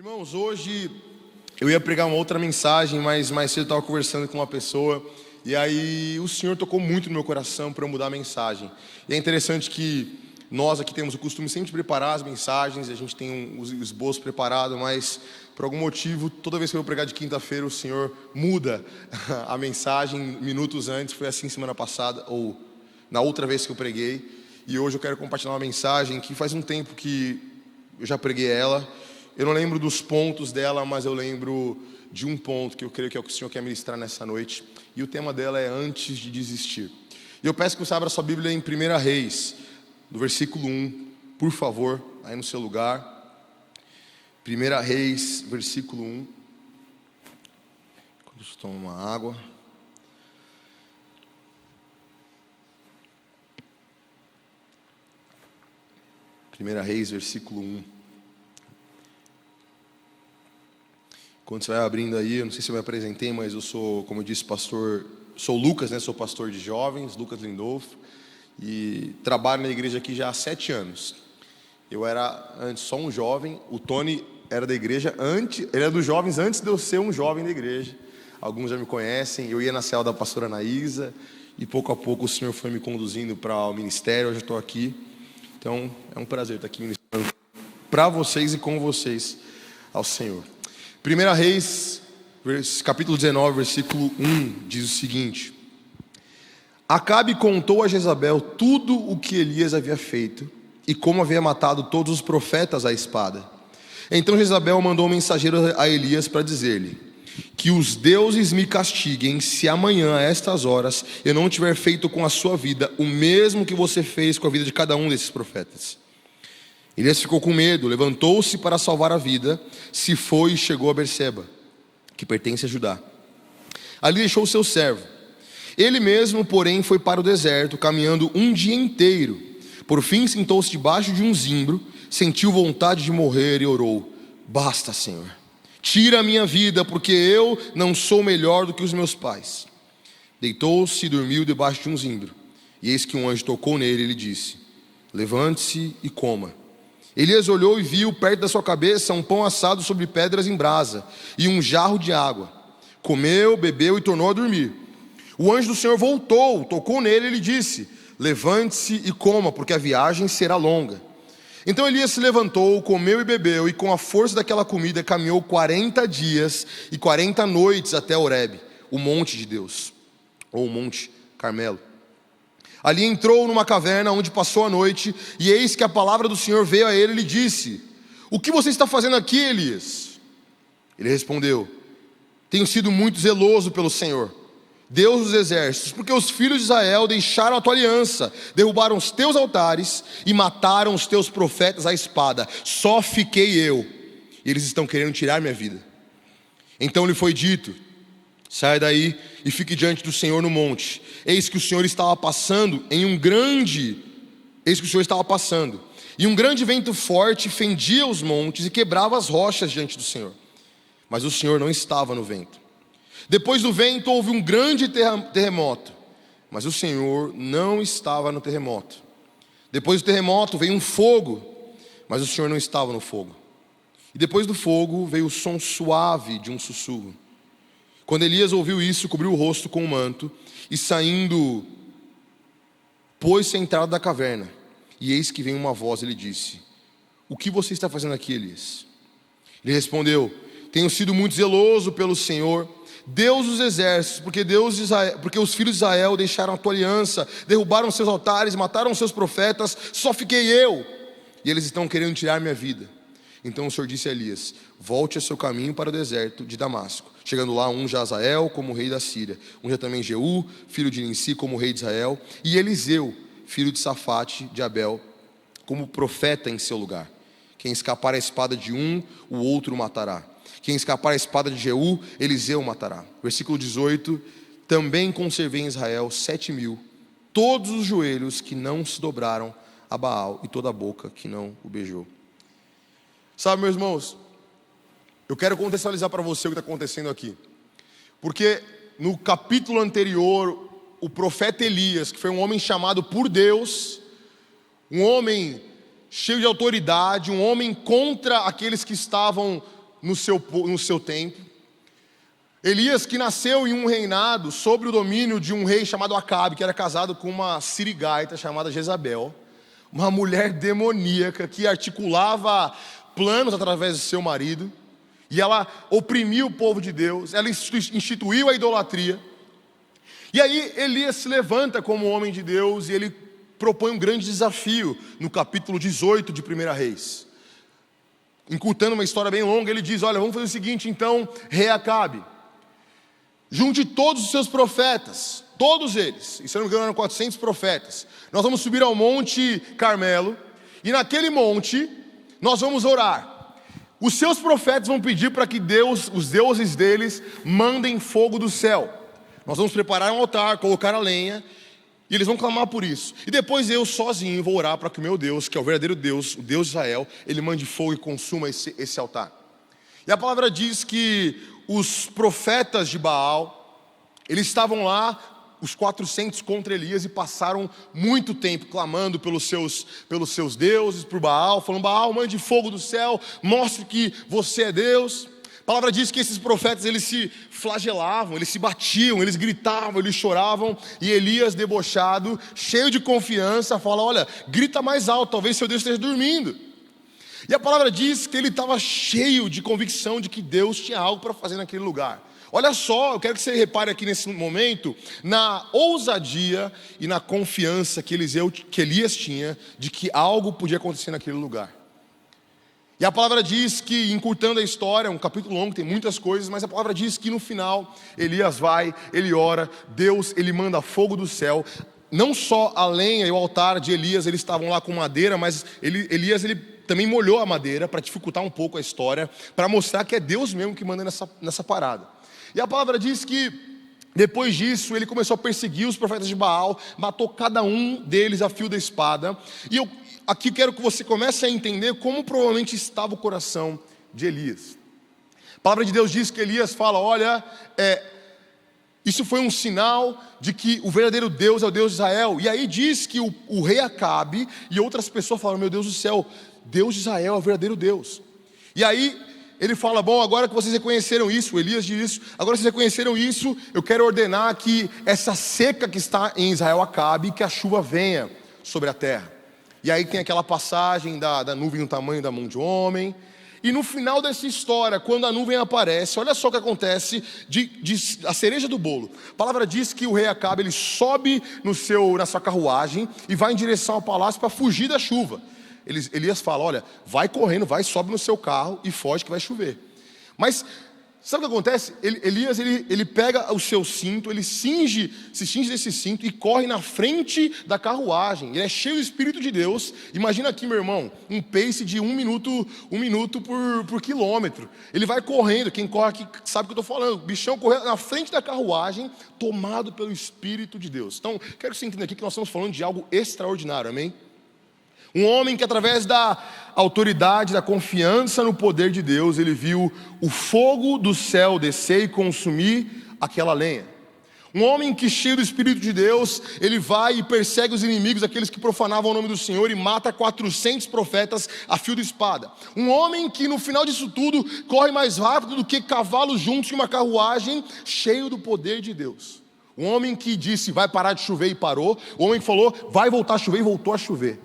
Irmãos, hoje eu ia pregar uma outra mensagem, mas mais cedo eu estava conversando com uma pessoa e aí o Senhor tocou muito no meu coração para eu mudar a mensagem. E é interessante que nós aqui temos o costume sempre de preparar as mensagens, a gente tem os esboços preparados, mas por algum motivo, toda vez que eu vou pregar de quinta-feira, o Senhor muda a mensagem minutos antes. Foi assim semana passada, ou na outra vez que eu preguei. E hoje eu quero compartilhar uma mensagem que faz um tempo que eu já preguei ela. Eu não lembro dos pontos dela, mas eu lembro de um ponto que eu creio que é o que o Senhor quer ministrar nessa noite. E o tema dela é antes de desistir. E eu peço que você abra sua Bíblia em 1 Reis, no versículo 1, por favor, aí no seu lugar. 1 Reis, versículo 1. Quando eu tomo uma água. Primeira Reis, versículo 1. Quando você vai abrindo aí, eu não sei se eu me apresentei, mas eu sou, como eu disse, pastor, sou Lucas, né? Sou pastor de jovens, Lucas Lindolfo, e trabalho na igreja aqui já há 7 anos. Eu era antes só um jovem, o Tony era da igreja antes, ele era dos jovens antes de eu ser um jovem da igreja. Alguns já me conhecem, eu ia na cela da pastora Anaísa, e pouco a pouco o Senhor foi me conduzindo para o ministério, hoje eu estou aqui. Então, é um prazer estar aqui ministrando para vocês e com vocês ao Senhor. 1 Reis, capítulo 19, versículo 1, diz o seguinte: Acabe contou a Jezabel tudo o que Elias havia feito e como havia matado todos os profetas à espada. Então Jezabel mandou um mensageiro a Elias para dizer-lhe: que os deuses me castiguem se amanhã a estas horas eu não tiver feito com a sua vida o mesmo que você fez com a vida de cada um desses profetas. Elias ficou com medo, levantou-se para salvar a vida, se foi e chegou a Berseba, que pertence a Judá. Ali deixou o seu servo. Ele mesmo, porém, foi para o deserto, caminhando um dia inteiro. Por fim, sentou-se debaixo de um zimbro, sentiu vontade de morrer e orou: Basta, Senhor, tira a minha vida, porque eu não sou melhor do que os meus pais. Deitou-se e dormiu debaixo de um zimbro. E eis que um anjo tocou nele e lhe disse: Levante-se e coma. Elias olhou e viu perto da sua cabeça um pão assado sobre pedras em brasa e um jarro de água. Comeu, bebeu e tornou a dormir. O anjo do Senhor voltou, tocou nele e lhe disse: Levante-se e coma, porque a viagem será longa. Então Elias se levantou, comeu e bebeu, e com a força daquela comida caminhou 40 dias e 40 noites até Horebe, o monte de Deus, ou o monte Carmelo. Ali entrou numa caverna onde passou a noite, e eis que a palavra do Senhor veio a ele e lhe disse: O que você está fazendo aqui, Elias? Ele respondeu: Tenho sido muito zeloso pelo Senhor, Deus dos exércitos, porque os filhos de Israel deixaram a tua aliança, derrubaram os teus altares e mataram os teus profetas à espada. Só fiquei eu, e eles estão querendo tirar minha vida. Então lhe foi dito: Saia daí e fique diante do Senhor no monte. Eis que o Senhor estava passando e um grande vento forte fendia os montes e quebrava as rochas diante do Senhor. Mas o Senhor não estava no vento. Depois do vento houve um grande terremoto, mas o Senhor não estava no terremoto. Depois do terremoto veio um fogo, mas o Senhor não estava no fogo. E depois do fogo veio o som suave de um sussurro. Quando Elias ouviu isso, cobriu o rosto com um manto e saindo, pôs-se à entrada da caverna. E eis que veio uma voz e lhe disse: O que você está fazendo aqui, Elias? Ele respondeu: Tenho sido muito zeloso pelo Senhor, Deus dos exércitos, porque os filhos de Israel deixaram a tua aliança, derrubaram seus altares, mataram seus profetas, só fiquei eu, e eles estão querendo tirar minha vida. Então o Senhor disse a Elias: Volte a seu caminho para o deserto de Damasco. Chegando lá, unja Azael como rei da Síria, unja também Jeú, filho de Ninsi, como rei de Israel, e Eliseu, filho de Safate de Abel, como profeta em seu lugar. Quem escapar a espada de um, o outro matará. Quem escapar a espada de Jeú, Eliseu matará. Versículo 18: Também conservei em Israel 7.000, todos os joelhos que não se dobraram a Baal e toda a boca que não o beijou. Sabe, meus irmãos, eu quero contextualizar para você o que está acontecendo aqui. Porque no capítulo anterior, o profeta Elias, que foi um homem chamado por Deus, um homem cheio de autoridade, um homem contra aqueles que estavam no seu tempo. Elias, que nasceu em um reinado sobre o domínio de um rei chamado Acabe, que era casado com uma sirigaita chamada Jezabel, uma mulher demoníaca que articulava planos através do seu marido, e ela oprimiu o povo de Deus, ela instituiu a idolatria. E aí Elias se levanta como homem de Deus e ele propõe um grande desafio no capítulo 18 de 1 Reis. Encurtando uma história bem longa, ele diz: olha, vamos fazer o seguinte então, rei Acabe, junte todos os seus profetas, todos eles, e se não me engano eram 400 profetas. Nós vamos subir ao Monte Carmelo, e naquele monte nós vamos orar. Os seus profetas vão pedir para que Deus, os deuses deles, mandem fogo do céu. Nós vamos preparar um altar, colocar a lenha, e eles vão clamar por isso. E depois eu sozinho vou orar para que o meu Deus, que é o verdadeiro Deus, o Deus de Israel, ele mande fogo e consuma esse altar. E a palavra diz que os profetas de Baal, eles estavam lá, os 400 contra Elias, e passaram muito tempo clamando pelos seus deuses, por Baal, falando: Baal, mande fogo do céu, mostre que você é Deus. A palavra diz que esses profetas, eles se flagelavam, eles se batiam, eles gritavam, eles choravam, e Elias, debochado, cheio de confiança, fala: olha, grita mais alto, talvez seu Deus esteja dormindo. E a palavra diz que ele estava cheio de convicção de que Deus tinha algo para fazer naquele lugar. Olha só, eu quero que você repare aqui nesse momento, na ousadia e na confiança que Elias tinha de que algo podia acontecer naquele lugar. E a palavra diz que, encurtando a história, é um capítulo longo, tem muitas coisas, mas a palavra diz que no final, Elias vai, ele ora, Deus, ele manda fogo do céu. Não só a lenha e o altar de Elias, eles estavam lá com madeira, mas Elias, ele também molhou a madeira para dificultar um pouco a história, para mostrar que é Deus mesmo que manda nessa parada. E a palavra diz que, depois disso, ele começou a perseguir os profetas de Baal, matou cada um deles a fio da espada. E eu aqui quero que você comece a entender como provavelmente estava o coração de Elias. A palavra de Deus diz que Elias fala: olha, isso foi um sinal de que o verdadeiro Deus é o Deus de Israel. E aí diz que o rei Acabe e outras pessoas falaram: meu Deus do céu, Deus de Israel é o verdadeiro Deus. E aí ele fala: bom, agora que vocês reconheceram isso, Elias diz isso, agora que vocês reconheceram isso, eu quero ordenar que essa seca que está em Israel acabe, que a chuva venha sobre a terra. E aí tem aquela passagem da nuvem do tamanho da mão de um homem. E no final dessa história, quando a nuvem aparece, olha só o que acontece, a cereja do bolo. A palavra diz que o rei Acabe, ele sobe na sua carruagem e vai em direção ao palácio para fugir da chuva. Elias fala: olha, vai correndo, sobe no seu carro e foge que vai chover. Mas sabe o que acontece? Elias, ele pega o seu cinto, ele se cinge desse cinto e corre na frente da carruagem. Ele é cheio do Espírito de Deus. Imagina aqui, meu irmão, um pace de um minuto por quilômetro. Ele vai correndo, quem corre aqui sabe o que eu estou falando. O bichão correndo na frente da carruagem, tomado pelo Espírito de Deus. Então, quero que você entenda aqui que nós estamos falando de algo extraordinário, amém? Um homem que, através da autoridade, da confiança no poder de Deus, ele viu o fogo do céu descer e consumir aquela lenha. Um homem que, cheio do Espírito de Deus, ele vai e persegue os inimigos, aqueles que profanavam o nome do Senhor, e mata 400 profetas a fio de espada. Um homem que, no final disso tudo, corre mais rápido do que cavalos juntos em uma carruagem, cheio do poder de Deus. Um homem que disse: vai parar de chover, e parou. O homem que falou: vai voltar a chover, e voltou a chover.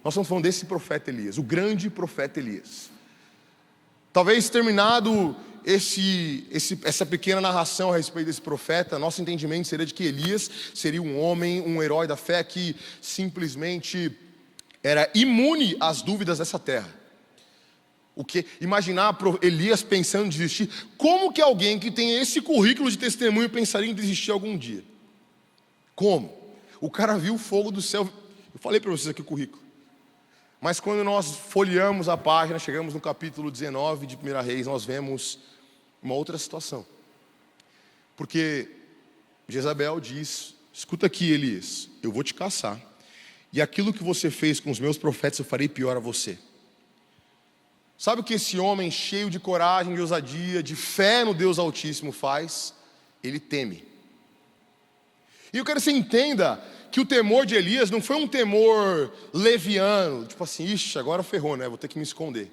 Nós estamos falando desse profeta Elias, o grande profeta Elias. Talvez terminado essa pequena narração a respeito desse profeta, nosso entendimento seria de que Elias seria um homem, um herói da fé que simplesmente era imune às dúvidas dessa terra. Imaginar Elias pensando em desistir, como que alguém que tem esse currículo de testemunho pensaria em desistir algum dia? Como? O cara viu o fogo do céu. Eu falei para vocês aqui o currículo. Mas quando nós folheamos a página, chegamos no capítulo 19 de 1 Reis, nós vemos uma outra situação. Porque Jezabel diz: escuta aqui, Elias, eu vou te caçar, e aquilo que você fez com os meus profetas eu farei pior a você. Sabe o que esse homem cheio de coragem, de ousadia, de fé no Deus Altíssimo faz? Ele teme. E eu quero que você entenda que o temor de Elias não foi um temor leviano, tipo assim: ixi, agora ferrou, né? Vou ter que me esconder.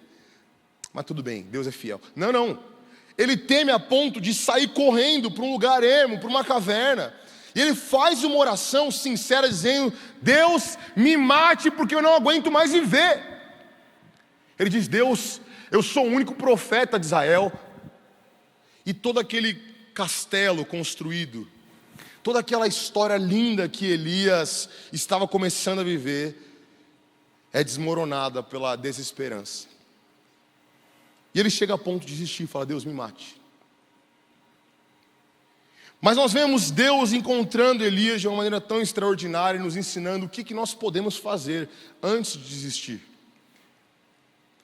mas tudo bem, Deus é fiel. Não, não. Ele teme a ponto de sair correndo para um lugar ermo, para uma caverna. E ele faz uma oração sincera dizendo: Deus, me mate porque eu não aguento mais viver. Ele diz: Deus, eu sou o único profeta de Israel. E todo aquele castelo construído, toda aquela história linda que Elias estava começando a viver, é desmoronada pela desesperança. E ele chega a ponto de desistir e fala: Deus, me mate. Mas nós vemos Deus encontrando Elias de uma maneira tão extraordinária e nos ensinando o que nós podemos fazer antes de desistir.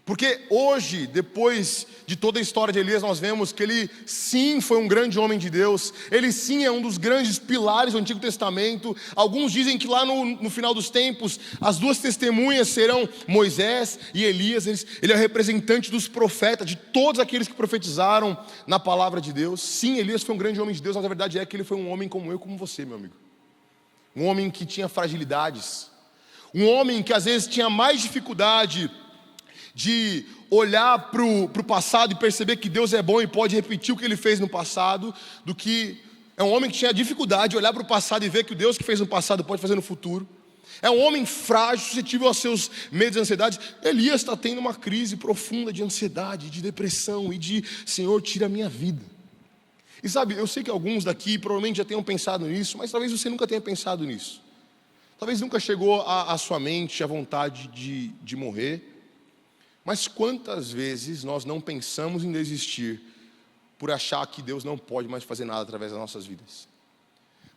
Porque hoje, depois de toda a história de Elias, nós vemos que ele sim foi um grande homem de Deus. Ele sim é um dos grandes pilares do Antigo Testamento. Alguns dizem que lá no final dos tempos, as duas testemunhas serão Moisés e Elias. Ele é o representante dos profetas, de todos aqueles que profetizaram na palavra de Deus. Sim, Elias foi um grande homem de Deus, mas a verdade é que ele foi um homem como eu, como você, meu amigo. Um homem que tinha fragilidades. Um homem que às vezes tinha mais dificuldade de olhar para o passado e perceber que Deus é bom e pode repetir o que ele fez no passado, do que é um homem que tinha dificuldade de olhar para o passado e ver que o Deus que fez no passado pode fazer no futuro. É um homem frágil, suscetível aos seus medos e ansiedades. Elias está tendo uma crise profunda de ansiedade, de depressão e de: Senhor, tira a minha vida. E sabe, eu sei que alguns daqui provavelmente já tenham pensado nisso, mas talvez você nunca tenha pensado nisso. Talvez nunca chegou à sua mente a vontade de morrer. Mas quantas vezes nós não pensamos em desistir por achar que Deus não pode mais fazer nada através das nossas vidas?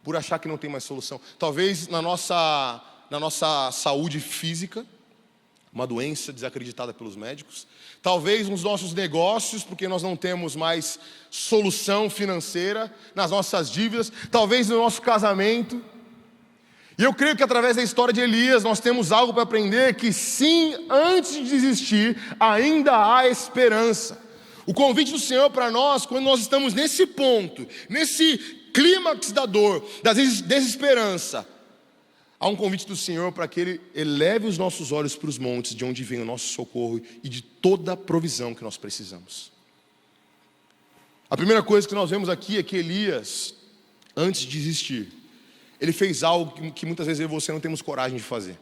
Por achar que não tem mais solução. Talvez na nossa saúde física, uma doença desacreditada pelos médicos. Talvez nos nossos negócios, porque nós não temos mais solução financeira. Nas nossas dívidas. Talvez no nosso casamento. E eu creio que através da história de Elias nós temos algo para aprender, que sim, antes de desistir, ainda há esperança. O convite do Senhor para nós, quando nós estamos nesse ponto, nesse clímax da dor, da desesperança, há um convite do Senhor para que Ele eleve os nossos olhos para os montes, de onde vem o nosso socorro e de toda a provisão que nós precisamos. A primeira coisa que nós vemos aqui é que Elias, antes de desistir, ele fez algo que muitas vezes eu e você não temos coragem de fazer.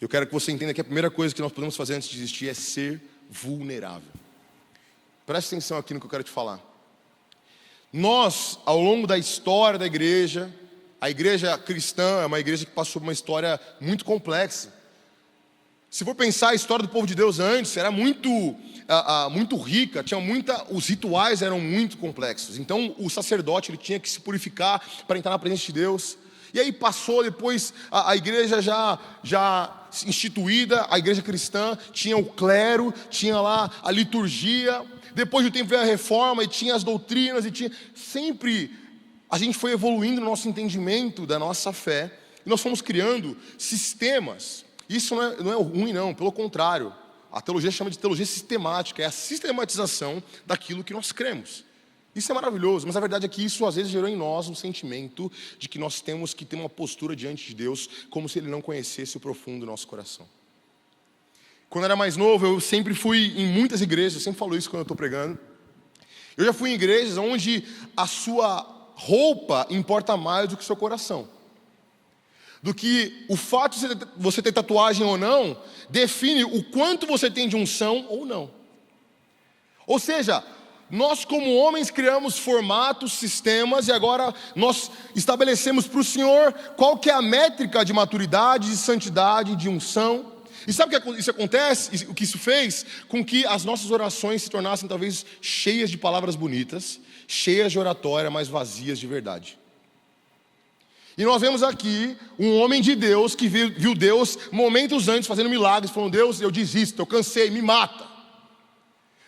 Eu quero que você entenda que a primeira coisa que nós podemos fazer antes de desistir é ser vulnerável. Preste atenção aqui no que eu quero te falar. Nós, ao longo da história da igreja, a igreja cristã é uma igreja que passou por uma história muito complexa. Se for pensar a história do povo de Deus antes, era muito rica, os rituais eram muito complexos. Então o sacerdote ele tinha que se purificar para entrar na presença de Deus. E aí passou depois a igreja já instituída, a igreja cristã, tinha o clero, tinha lá a liturgia. Depois do tempo veio a reforma e tinha as doutrinas e tinha... Sempre a gente foi evoluindo no nosso entendimento da nossa fé. E nós fomos criando sistemas. Isso não é ruim não, pelo contrário. A teologia chama de teologia sistemática, é a sistematização daquilo que nós cremos. Isso é maravilhoso, mas a verdade é que isso às vezes gerou em nós um sentimento de que nós temos que ter uma postura diante de Deus como se Ele não conhecesse o profundo do nosso coração. Quando eu era mais novo, eu sempre fui em muitas igrejas, eu sempre falo isso quando eu estou pregando. Eu já fui em igrejas onde a sua roupa importa mais do que o seu coração. Do que o fato de você ter tatuagem ou não, define o quanto você tem de unção ou não. Ou seja, nós como homens criamos formatos, sistemas, e agora nós estabelecemos para o Senhor qual que é a métrica de maturidade, de santidade, de unção. E sabe o que isso acontece? O que isso fez? Com que as nossas orações se tornassem talvez cheias de palavras bonitas, cheias de oratória, mas vazias de verdade. E nós vemos aqui um homem de Deus que viu Deus momentos antes fazendo milagres, falando: Deus, eu desisto, eu cansei, me mata.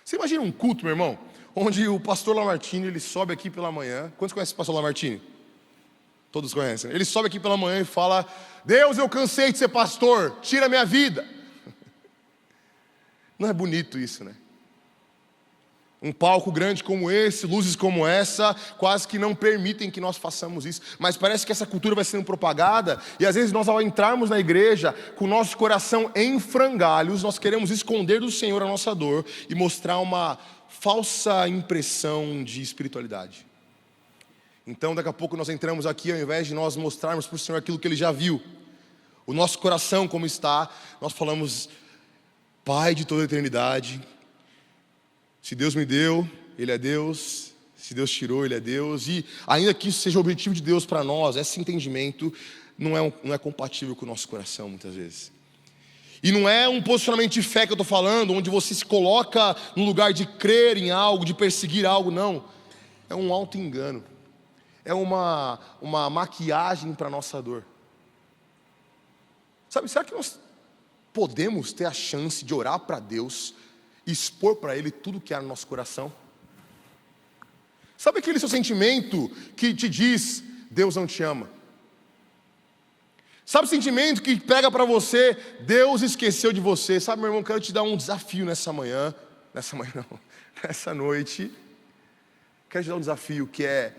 Você imagina um culto, meu irmão, onde o pastor Lamartine, ele sobe aqui pela manhã. Quantos conhecem o pastor Lamartine? Todos conhecem. Ele sobe aqui pela manhã e fala: Deus, eu cansei de ser pastor, tira a minha vida. Não é bonito isso, né? Um palco grande como esse, luzes como essa, quase que não permitem que nós façamos isso. Mas parece que essa cultura vai sendo propagada, e às vezes nós, ao entrarmos na igreja, com o nosso coração em frangalhos, nós queremos esconder do Senhor a nossa dor e mostrar uma falsa impressão de espiritualidade. Então daqui a pouco nós entramos aqui, ao invés de nós mostrarmos para o Senhor aquilo que Ele já viu, o nosso coração como está, nós falamos: Pai de toda a eternidade, se Deus me deu, Ele é Deus. Se Deus tirou, Ele é Deus. E ainda que isso seja o objetivo de Deus para nós, esse entendimento não é compatível com o nosso coração muitas vezes. E não é um posicionamento de fé que eu estou falando, onde você se coloca no lugar de crer em algo, de perseguir algo, não. É um auto-engano. É uma maquiagem para a nossa dor. Sabe, será que nós podemos ter a chance de orar para Deus e expor para Ele tudo que há no nosso coração? Sabe aquele seu sentimento que te diz: Deus não te ama? Sabe o sentimento que pega para você: Deus esqueceu de você? Sabe, meu irmão, quero te dar um desafio nessa noite. Quero te dar um desafio que é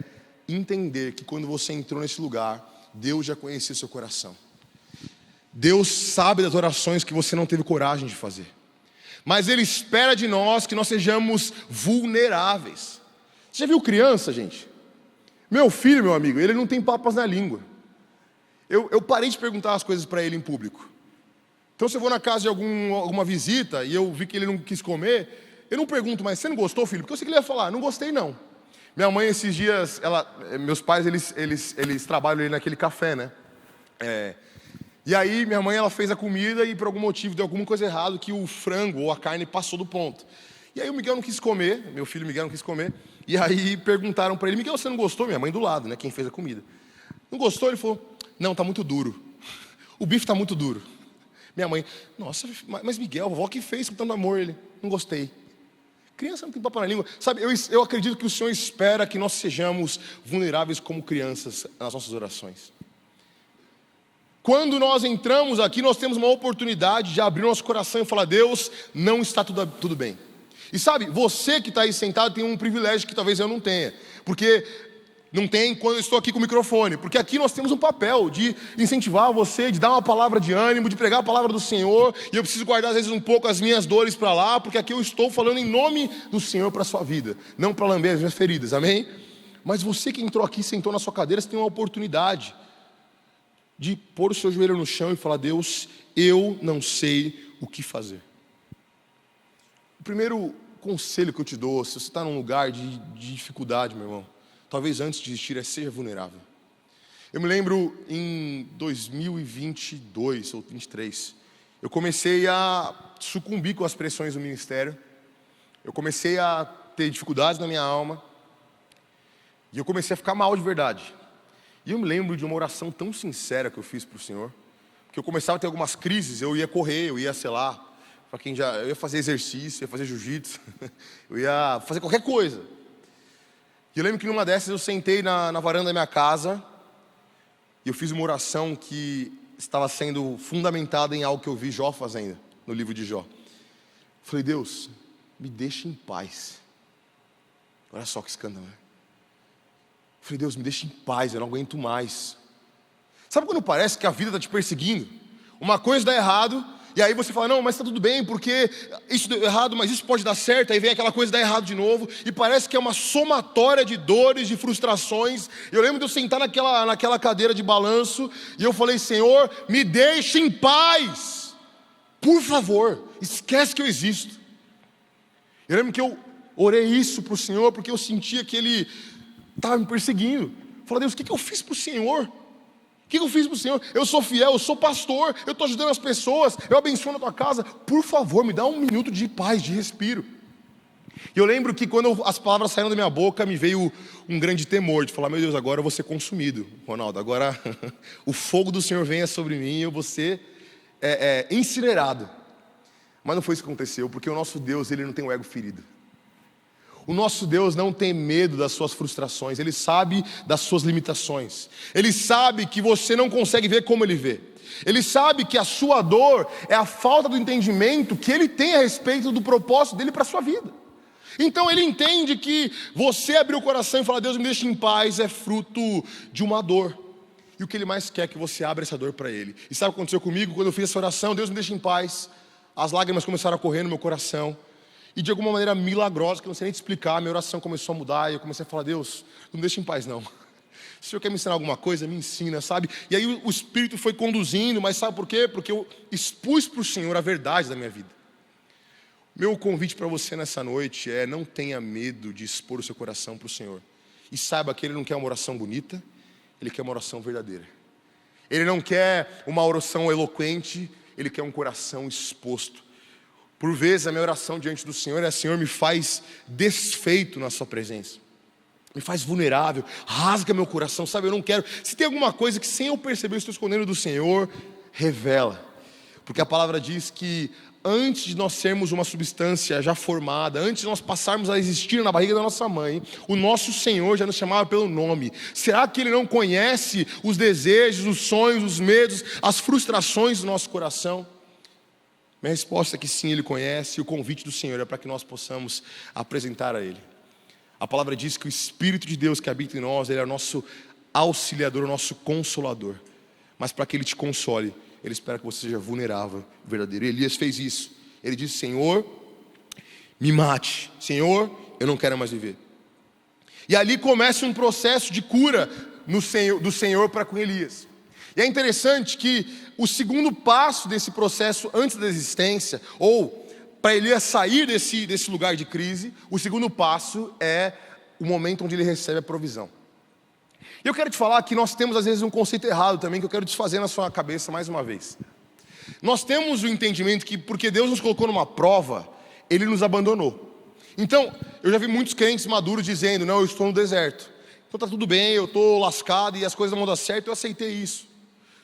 entender que quando você entrou nesse lugar, Deus já conhecia seu coração. Deus sabe das orações que você não teve coragem de fazer. Mas Ele espera de nós que nós sejamos vulneráveis. Você já viu criança, gente? Meu filho, meu amigo, ele não tem papas na língua. Eu parei de perguntar as coisas para ele em público. Então se eu vou na casa de alguma visita e eu vi que ele não quis comer, eu não pergunto: mas você não gostou, filho? Porque eu sei que ele ia falar: não gostei não. Minha mãe esses dias, meus pais eles trabalham ali naquele café, né? E aí minha mãe, ela fez a comida e por algum motivo deu alguma coisa errada, que o frango ou a carne passou do ponto. E aí o Miguel não quis comer, meu filho Miguel não quis comer. E aí perguntaram para ele: Miguel, você não gostou? Minha mãe do lado, né, quem fez a comida. Não gostou? Ele falou: não, tá muito duro. O bife tá muito duro. Minha mãe: nossa, mas Miguel, a vovó que fez com tanto amor. Ele: não gostei. Criança não tem papo na língua. Sabe, eu acredito que o Senhor espera que nós sejamos vulneráveis como crianças nas nossas orações. Quando nós entramos aqui, nós temos uma oportunidade de abrir nosso coração e falar: Deus, não está tudo bem. E sabe, você que está aí sentado tem um privilégio que talvez eu não tenha. Porque não tem quando eu estou aqui com o microfone. Porque aqui nós temos um papel de incentivar você, de dar uma palavra de ânimo, de pregar a palavra do Senhor. E eu preciso guardar às vezes um pouco as minhas dores para lá, porque aqui eu estou falando em nome do Senhor para a sua vida. Não para lamber as minhas feridas, amém? Mas você que entrou aqui, sentou na sua cadeira, você tem uma oportunidade de pôr o seu joelho no chão e falar: Deus, eu não sei o que fazer. O primeiro conselho que eu te dou, se você está num lugar de dificuldade, meu irmão, talvez antes de desistir, é ser vulnerável. Eu me lembro em 2022 ou 2023, eu comecei a sucumbir com as pressões do ministério. Eu comecei a ter dificuldades na minha alma. E eu comecei a ficar mal de verdade. E eu me lembro de uma oração tão sincera que eu fiz para o Senhor, porque eu começava a ter algumas crises, eu ia correr, eu ia, sei lá, eu ia fazer exercício, ia fazer jiu-jitsu, eu ia fazer qualquer coisa. E eu lembro que numa dessas eu sentei na varanda da minha casa, e eu fiz uma oração que estava sendo fundamentada em algo que eu vi Jó fazendo, no livro de Jó. Falei: Deus, me deixa em paz. Olha só que escândalo, né? Falei: Deus, me deixa em paz, eu não aguento mais. Sabe quando parece que a vida está te perseguindo? Uma coisa dá errado, e aí você fala: não, mas está tudo bem, porque isso deu errado, mas isso pode dar certo. Aí vem aquela coisa dar errado de novo, e parece que é uma somatória de dores, de frustrações. Eu lembro de eu sentar naquela cadeira de balanço, e eu falei: Senhor, me deixa em paz. Por favor, esquece que eu existo. Eu lembro que eu orei isso para o Senhor, porque eu sentia que Ele estava me perseguindo. Falei: Deus, o que eu fiz para o Senhor? O que eu fiz para o Senhor? Eu sou fiel, eu sou pastor, eu estou ajudando as pessoas, eu abençoo na tua casa. Por favor, me dá um minuto de paz, de respiro. E eu lembro que quando as palavras saíram da minha boca, me veio um grande temor de falar: meu Deus, agora eu vou ser consumido, Ronaldo. Agora o fogo do Senhor venha sobre mim e eu vou ser incinerado. Mas não foi isso que aconteceu, porque o nosso Deus, Ele não tem o ego ferido. O nosso Deus não tem medo das suas frustrações. Ele sabe das suas limitações. Ele sabe que você não consegue ver como Ele vê. Ele sabe que a sua dor é a falta do entendimento que Ele tem a respeito do propósito dEle para a sua vida. Então ele entende que você abrir o coração e falar, Deus me deixa em paz, é fruto de uma dor. E o que ele mais quer é que você abra essa dor para ele. E sabe o que aconteceu comigo? Quando eu fiz essa oração, Deus me deixa em paz, as lágrimas começaram a correr no meu coração. E de alguma maneira milagrosa, que eu não sei nem te explicar, minha oração começou a mudar. E eu comecei a falar, Deus, não me deixa em paz não. Se o Senhor quer me ensinar alguma coisa, me ensina, sabe? E aí o Espírito foi conduzindo, mas sabe por quê? Porque eu expus para o Senhor a verdade da minha vida. Meu convite para você nessa noite é: não tenha medo de expor o seu coração para o Senhor. E saiba que Ele não quer uma oração bonita, Ele quer uma oração verdadeira. Ele não quer uma oração eloquente, Ele quer um coração exposto. Por vezes a minha oração diante do Senhor é: Senhor, me faz desfeito na sua presença. Me faz vulnerável, rasga meu coração, sabe? Eu não quero. Se tem alguma coisa que sem eu perceber eu estou escondendo do Senhor, revela. Porque a palavra diz que antes de nós sermos uma substância já formada, antes de nós passarmos a existir na barriga da nossa mãe, o nosso Senhor já nos chamava pelo nome. Será que Ele não conhece os desejos, os sonhos, os medos, as frustrações do nosso coração? Minha resposta é que sim, Ele conhece, e o convite do Senhor é para que nós possamos apresentar a Ele. A palavra diz que o Espírito de Deus que habita em nós, Ele é o nosso auxiliador, o nosso consolador. Mas para que Ele te console, Ele espera que você seja vulnerável, verdadeiro. E Elias fez isso. Ele disse: Senhor, me mate. Senhor, eu não quero mais viver. E ali começa um processo de cura do Senhor para com Elias. E é interessante que o segundo passo desse processo antes da existência, ou para Elias sair desse lugar de crise, o segundo passo é o momento onde ele recebe a provisão. E eu quero te falar que nós temos às vezes um conceito errado também, que eu quero desfazer na sua cabeça mais uma vez. Nós temos o entendimento que porque Deus nos colocou numa prova, Ele nos abandonou. Então, eu já vi muitos crentes maduros dizendo: não, eu estou no deserto, então está tudo bem, eu estou lascado e as coisas vão dar certo, eu aceitei isso.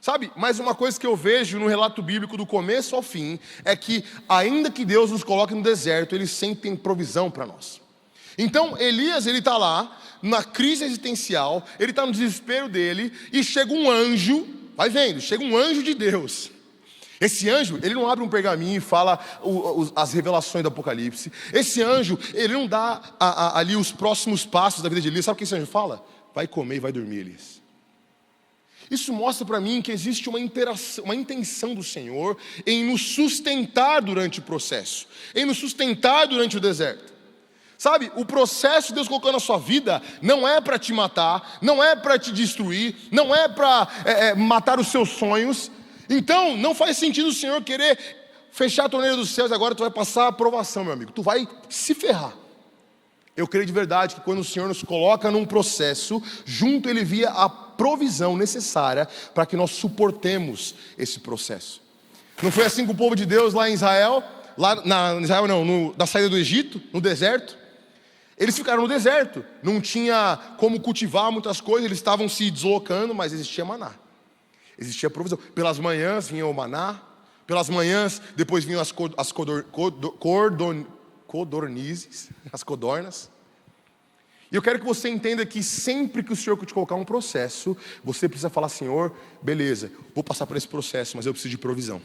Sabe, mas uma coisa que eu vejo no relato bíblico do começo ao fim é que ainda que Deus nos coloque no deserto, Ele sempre tem provisão para nós. Então Elias, ele está lá na crise existencial, ele está no desespero dele, e chega um anjo, vai vendo, chega um anjo de Deus. Esse anjo, ele não abre um pergaminho e fala as revelações do Apocalipse. Esse anjo, ele não dá ali os próximos passos da vida de Elias. Sabe o que esse anjo fala? Vai comer e vai dormir, Elias. Isso mostra para mim que existe uma intenção do Senhor em nos sustentar durante o processo, em nos sustentar durante o deserto. Sabe, o processo que Deus colocou na sua vida não é para te matar, não é para te destruir, não é para matar os seus sonhos. Então não faz sentido o Senhor querer fechar a torneira dos céus e agora tu vai passar a provação, meu amigo, tu vai se ferrar. Eu creio de verdade que quando o Senhor nos coloca num processo, junto Ele envia a provisão necessária para que nós suportemos esse processo. Não foi assim com o povo de Deus lá em Israel? Na saída do Egito, no deserto? Eles ficaram no deserto, não tinha como cultivar muitas coisas, eles estavam se deslocando, mas existia maná. Existia provisão. Pelas manhãs vinha o maná, pelas manhãs depois vinham as codornizes, as codornas. E eu quero que você entenda que sempre que o Senhor te colocar um processo, você precisa falar: Senhor, beleza, vou passar por esse processo, mas eu preciso de provisão.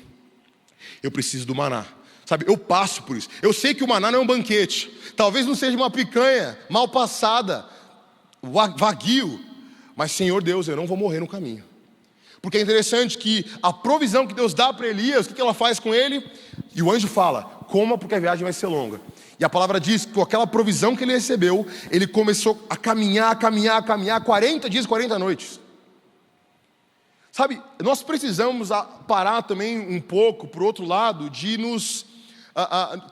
Eu preciso do maná. Sabe, eu passo por isso. Eu sei que o maná não é um banquete. Talvez não seja uma picanha mal passada, vaguio. Mas, Senhor Deus, eu não vou morrer no caminho. Porque é interessante que a provisão que Deus dá para Elias, o que ela faz com ele? E o anjo fala: coma, porque a viagem vai ser longa. E a palavra diz que com aquela provisão que ele recebeu, ele começou a caminhar 40 dias, 40 noites. Sabe, nós precisamos parar também um pouco, por outro lado, de nos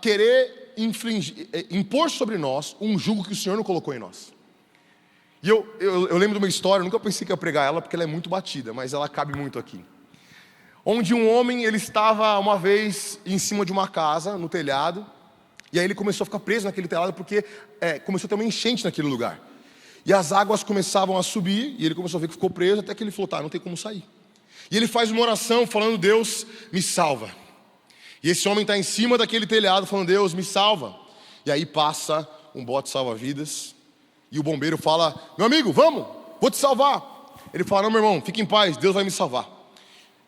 querer impor sobre nós um jugo que o Senhor não colocou em nós. E eu lembro de uma história, eu nunca pensei que ia pregar ela, porque ela é muito batida, mas ela cabe muito aqui. Onde um homem, ele estava uma vez em cima de uma casa, no telhado, e aí ele começou a ficar preso naquele telhado, porque começou a ter uma enchente naquele lugar. E as águas começavam a subir, e ele começou a ver que ficou preso, até que ele falou: tá, não tem como sair. E ele faz uma oração falando: Deus, me salva. E esse homem está em cima daquele telhado falando: Deus, me salva. E aí passa um bote salva-vidas, e o bombeiro fala: meu amigo, vamos, vou te salvar. Ele fala: não, meu irmão, fique em paz, Deus vai me salvar.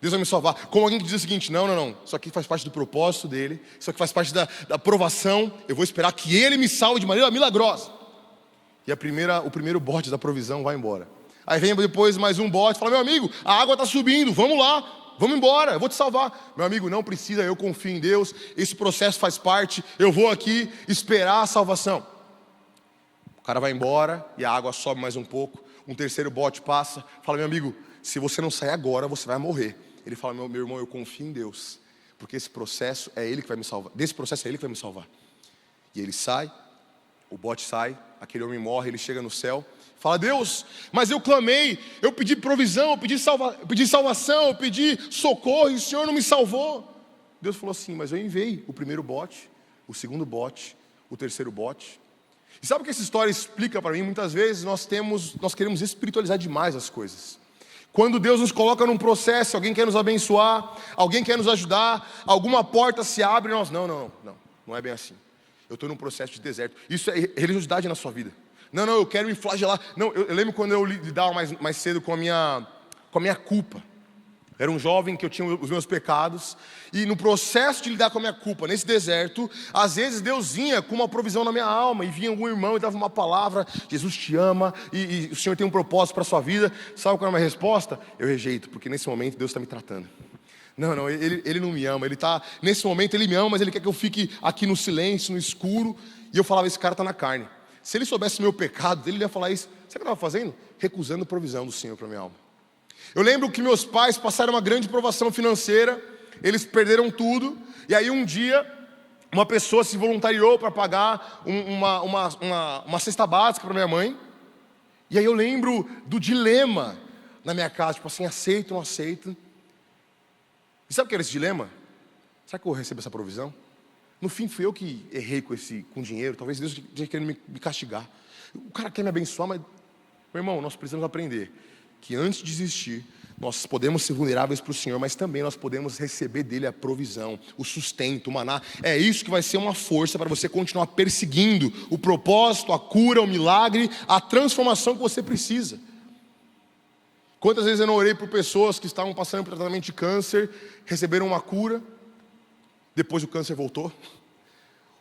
Deus vai me salvar. Como alguém que diz o seguinte: não, isso aqui faz parte do propósito dele, isso aqui faz parte da aprovação, eu vou esperar que ele me salve de maneira milagrosa. E o primeiro bote da provisão vai embora. Aí vem depois mais um bote, fala: meu amigo, a água está subindo, vamos lá, vamos embora, eu vou te salvar. Meu amigo, não precisa, eu confio em Deus, esse processo faz parte, eu vou aqui esperar a salvação. O cara vai embora e a água sobe mais um pouco, um terceiro bote passa, fala: meu amigo, se você não sair agora, você vai morrer. Ele fala: meu irmão, eu confio em Deus, porque esse processo é Ele que vai me salvar, desse processo é Ele que vai me salvar. E ele sai, o bote sai, aquele homem morre, ele chega no céu, fala: Deus, mas eu clamei, eu pedi provisão, eu pedi salvação, eu pedi socorro, e o Senhor não me salvou. Deus falou assim: mas eu enviei o primeiro bote, o segundo bote, o terceiro bote. E sabe o que essa história explica para mim? Muitas vezes nós queremos espiritualizar demais as coisas. Quando Deus nos coloca num processo, alguém quer nos abençoar, alguém quer nos ajudar, alguma porta se abre, nós, não é bem assim. Eu estou num processo de deserto. Isso é religiosidade na sua vida. Não, eu quero me flagelar. Não, eu lembro quando eu lidava mais cedo com a minha culpa. Era um jovem que eu tinha os meus pecados, e no processo de lidar com a minha culpa, nesse deserto, às vezes Deus vinha com uma provisão na minha alma, e vinha algum irmão e dava uma palavra: Jesus te ama, e o Senhor tem um propósito para a sua vida. Sabe qual é a minha resposta? Eu rejeito, porque nesse momento Deus está me tratando. Não, ele não me ama, nesse momento ele me ama, mas ele quer que eu fique aqui no silêncio, no escuro. E eu falava: esse cara está na carne. Se ele soubesse o meu pecado, ele ia falar isso. Sabe o que eu estava fazendo? Recusando a provisão do Senhor para a minha alma. Eu lembro que meus pais passaram uma grande provação financeira, eles perderam tudo, e aí um dia, uma pessoa se voluntariou para pagar uma cesta básica para minha mãe, e aí eu lembro do dilema na minha casa, tipo assim: aceito, não aceito. E sabe o que era esse dilema? Será que eu recebo essa provisão? No fim fui eu que errei com dinheiro, talvez Deus esteja querendo me castigar. O cara quer me abençoar, mas, meu irmão, nós precisamos aprender que antes de existir, nós podemos ser vulneráveis para o Senhor, mas também nós podemos receber dele a provisão, o sustento, o maná. É isso que vai ser uma força para você continuar perseguindo o propósito, a cura, o milagre, a transformação que você precisa. Quantas vezes eu não orei por pessoas que estavam passando por tratamento de câncer, receberam uma cura, depois o câncer voltou.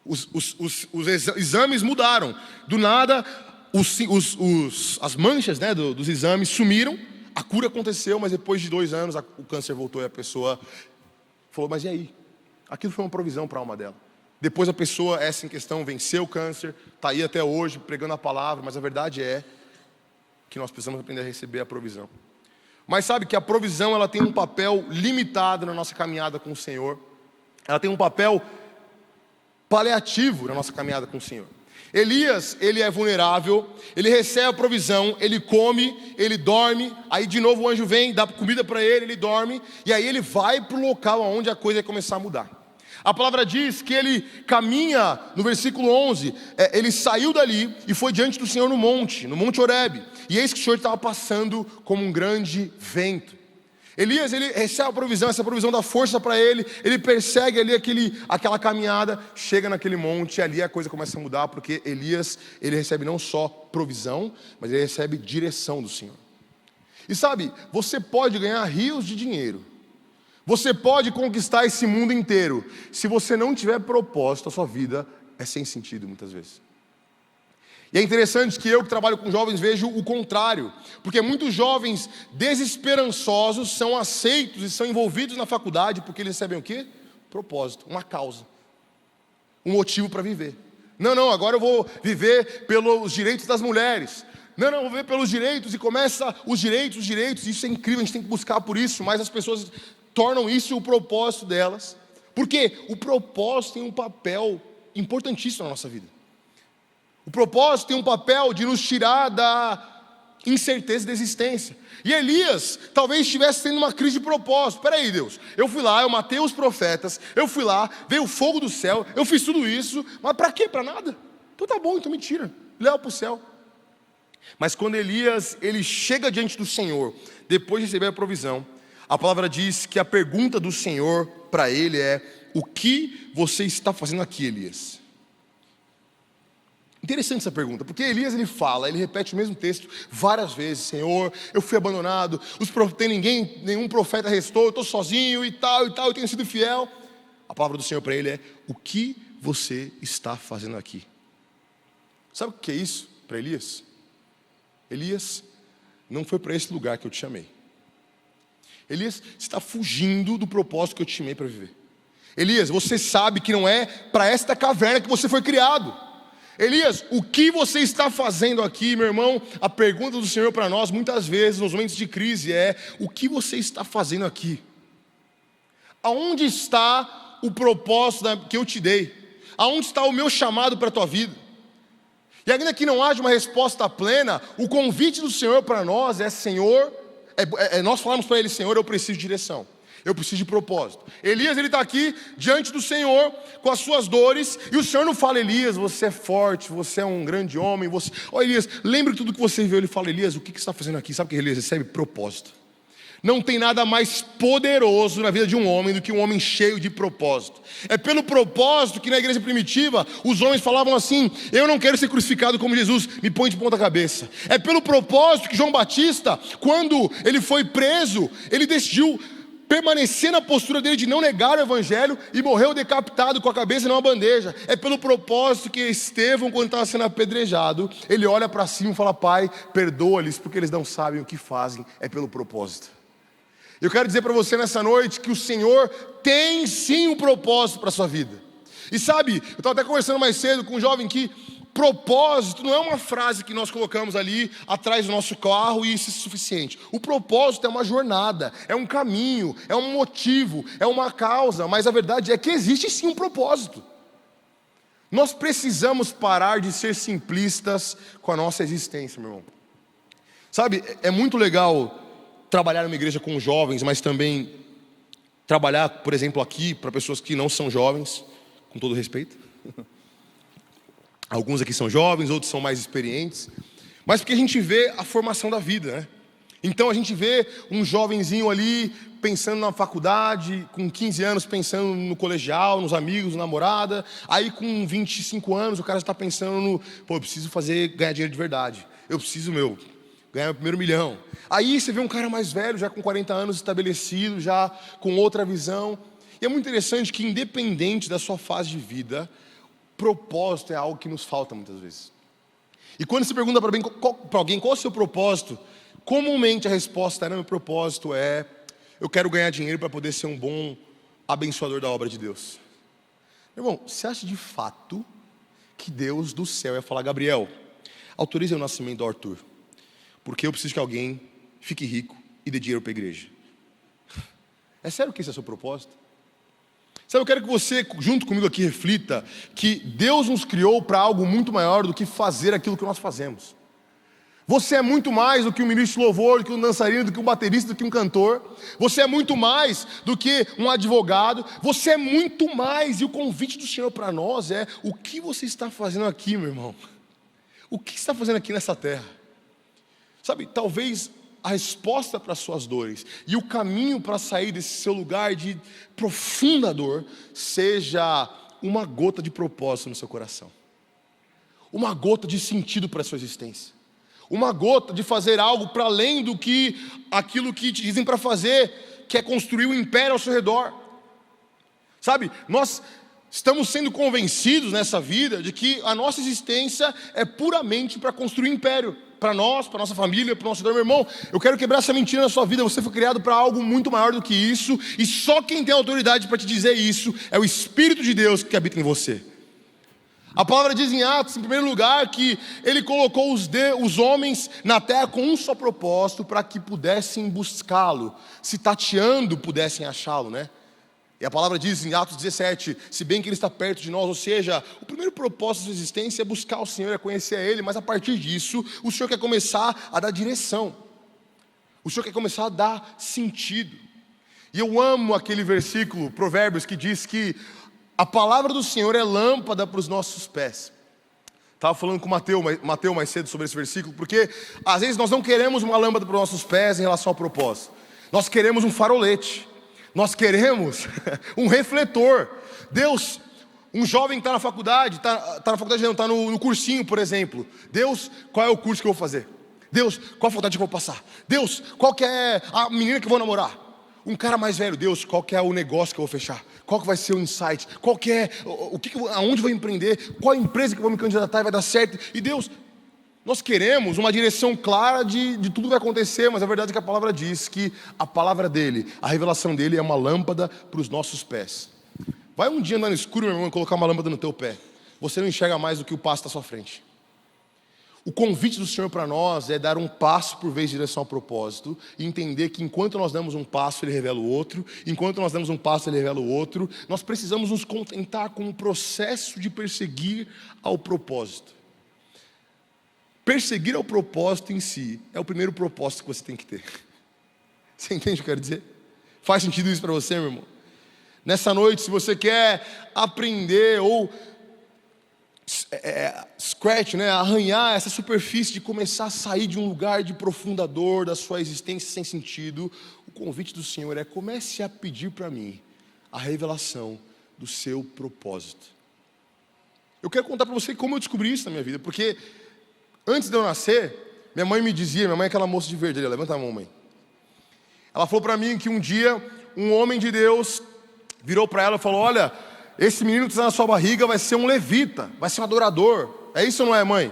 Os exames mudaram, do nada as manchas, né, dos exames sumiram, a cura aconteceu, mas depois de 2 anos o câncer voltou e a pessoa falou: mas e aí? Aquilo foi uma provisão para a alma dela. Depois a pessoa, essa em questão, venceu o câncer, está aí até hoje pregando a palavra, mas a verdade é que nós precisamos aprender a receber a provisão. Mas sabe que a provisão, ela tem um papel limitado na nossa caminhada com o Senhor, ela tem um papel paliativo na nossa caminhada com o Senhor. Elias, ele é vulnerável, ele recebe a provisão, ele come, ele dorme, aí de novo o anjo vem, dá comida para ele dorme, e aí ele vai para o local onde a coisa vai começar a mudar. A palavra diz que ele caminha, no versículo 11, ele saiu dali e foi diante do Senhor no monte Horebe, e eis que o Senhor estava passando como um grande vento. Elias, ele recebe a provisão, essa provisão dá força para ele persegue ali aquela caminhada, chega naquele monte, e ali a coisa começa a mudar, porque Elias, ele recebe não só provisão, mas ele recebe direção do Senhor. E sabe, você pode ganhar rios de dinheiro, você pode conquistar esse mundo inteiro, se você não tiver propósito, a sua vida é sem sentido muitas vezes. E é interessante que eu que trabalho com jovens vejo o contrário, porque muitos jovens desesperançosos são aceitos e são envolvidos na faculdade porque eles recebem o quê? Propósito, uma causa, um motivo para viver. Não, agora eu vou viver pelos direitos das mulheres. Não, vou viver pelos direitos, e começa os direitos, isso é incrível, a gente tem que buscar por isso, mas as pessoas tornam isso o propósito delas, porque o propósito tem um papel importantíssimo na nossa vida. O propósito tem um papel de nos tirar da incerteza da existência. E Elias talvez estivesse tendo uma crise de propósito. Peraí, Deus, eu fui lá, eu matei os profetas, eu fui lá, veio o fogo do céu, eu fiz tudo isso, mas para quê? Para nada? Então tá bom, então me tira, leva para o céu. Mas quando Elias, ele chega diante do Senhor, depois de receber a provisão, a palavra diz que a pergunta do Senhor para ele é: o que você está fazendo aqui, Elias? Interessante essa pergunta, porque Elias ele repete o mesmo texto várias vezes: Senhor, eu fui abandonado, nenhum profeta restou, eu estou sozinho e tal, eu tenho sido fiel. A palavra do Senhor para ele é: o que você está fazendo aqui? Sabe o que é isso para Elias? Elias, não foi para esse lugar que eu te chamei. Elias, você está fugindo do propósito que eu te chamei para viver. Elias, você sabe que não é para esta caverna que você foi criado. Elias, o que você está fazendo aqui, meu irmão? A pergunta do Senhor para nós, muitas vezes, nos momentos de crise, é: o que você está fazendo aqui? Aonde está o propósito que eu te dei? Aonde está o meu chamado para a tua vida? E ainda que não haja uma resposta plena, o convite do Senhor para nós é: Senhor, nós falamos para Ele: Senhor, eu preciso de direção, eu preciso de propósito. Elias, ele está aqui diante do Senhor com as suas dores, e o Senhor não fala: Elias, você é forte, você é um grande homem, Elias, lembre de tudo que você viu. Ele fala: Elias, o que você está fazendo aqui? Sabe o que Elias recebe? Propósito. Não tem nada mais poderoso na vida de um homem do que um homem cheio de propósito. É pelo propósito que na igreja primitiva os homens falavam assim: eu não quero ser crucificado como Jesus, me põe de ponta cabeça. É pelo propósito que João Batista, quando ele foi preso, ele decidiu permanecer na postura dele de não negar o evangelho e morreu decapitado com a cabeça numa bandeja. É pelo propósito que Estevão, quando estava sendo apedrejado, ele olha para cima e fala: Pai, perdoa-lhes porque eles não sabem o que fazem. É pelo propósito. Eu quero dizer para você nessa noite que o Senhor tem sim um propósito para a sua vida. E sabe, eu estava até conversando mais cedo com um jovem que propósito não é uma frase que nós colocamos ali atrás do nosso carro e isso é suficiente. O propósito é uma jornada, é um caminho, é um motivo, é uma causa, mas a verdade é que existe sim um propósito. Nós precisamos parar de ser simplistas com a nossa existência, meu irmão. Sabe, é muito legal trabalhar numa igreja com jovens, mas também trabalhar, por exemplo, aqui para pessoas que não são jovens, com todo respeito. Alguns aqui são jovens, outros são mais experientes, mas porque a gente vê a formação da vida, né? Então a gente vê um jovenzinho ali pensando na faculdade, com 15 anos pensando no colegial, nos amigos, na namorada. Aí com 25 anos o cara já está pensando no: eu preciso ganhar dinheiro de verdade, eu preciso ganhar meu primeiro milhão. Aí você vê um cara mais velho, já com 40 anos estabelecido, já com outra visão. E é muito interessante que, independente da sua fase de vida, propósito é algo que nos falta muitas vezes. E quando você pergunta para alguém qual é o seu propósito, comumente a resposta: meu propósito é: eu quero ganhar dinheiro para poder ser um bom abençoador da obra de Deus. Meu irmão, você acha de fato que Deus do céu ia falar: Gabriel, autorize o nascimento do Arthur, porque eu preciso que alguém fique rico e dê dinheiro para a igreja? É sério que esse é o seu propósito? Sabe, eu quero que você, junto comigo aqui, reflita que Deus nos criou para algo muito maior do que fazer aquilo que nós fazemos. Você é muito mais do que um ministro de louvor, do que um dançarino, do que um baterista, do que um cantor. Você é muito mais do que um advogado. Você é muito mais, e o convite do Senhor para nós é: o que você está fazendo aqui, meu irmão? O que você está fazendo aqui nessa terra? Sabe, talvez a resposta para as suas dores e o caminho para sair desse seu lugar de profunda dor seja uma gota de propósito no seu coração, uma gota de sentido para a sua existência, uma gota de fazer algo para além do que aquilo que te dizem para fazer, que é construir um império ao seu redor. Sabe, nós estamos sendo convencidos nessa vida de que a nossa existência é puramente para construir um império, para nós, para nossa família, para o nosso redor. Meu irmão, eu quero quebrar essa mentira na sua vida. Você foi criado para algo muito maior do que isso, e só quem tem autoridade para te dizer isso é o Espírito de Deus que habita em você. A palavra diz em Atos, em primeiro lugar, que Ele colocou os homens na terra com um só propósito, para que pudessem buscá-lo, se tateando pudessem achá-lo, né? E a palavra diz em Atos 17, se bem que Ele está perto de nós, ou seja, o primeiro propósito da sua existência é buscar o Senhor, é conhecer a Ele, mas a partir disso, o Senhor quer começar a dar direção, o Senhor quer começar a dar sentido. E eu amo aquele versículo, Provérbios, que diz que a palavra do Senhor é lâmpada para os nossos pés. Estava falando com o Mateus mais cedo sobre esse versículo, porque às vezes nós não queremos uma lâmpada para os nossos pés em relação ao propósito, nós queremos um farolete. Nós queremos um refletor. Deus, Um jovem está na faculdade, está no cursinho, por exemplo. Deus, qual é o curso que eu vou fazer? Deus, qual a faculdade que eu vou passar? Deus, qual que é a menina que eu vou namorar? Um cara mais velho, Deus, qual que é o negócio que eu vou fechar? Qual que vai ser o insight? Qual que é, aonde eu vou empreender? Qual a empresa que eu vou me candidatar e vai dar certo? E Deus, nós queremos uma direção clara de tudo que vai acontecer, mas a verdade é que a palavra diz que a palavra dele, a revelação dele é uma lâmpada para os nossos pés. Vai um dia andar no escuro, meu irmão, e colocar uma lâmpada no teu pé. Você não enxerga mais do que o passo está à sua frente. O convite do Senhor para nós é dar um passo por vez em direção ao propósito e entender que enquanto nós damos um passo, Ele revela o outro. Enquanto nós damos um passo, Ele revela o outro. Nós precisamos nos contentar com o processo de perseguir ao propósito. Perseguir ao propósito em si é o primeiro propósito que você tem que ter. Você entende o que eu quero dizer? Faz sentido isso para você, meu irmão? Nessa noite, se você quer aprender ou arranhar essa superfície de começar a sair de um lugar de profunda dor, da sua existência sem sentido, o convite do Senhor é: comece a pedir para mim a revelação do seu propósito. Eu quero contar para você como eu descobri isso na minha vida, porque antes de eu nascer, minha mãe é aquela moça de verde ali, levanta a mão, mãe. Ela falou para mim que um dia um homem de Deus virou para ela e falou: olha, esse menino que está na sua barriga vai ser um levita, vai ser um adorador. É isso ou não é, mãe?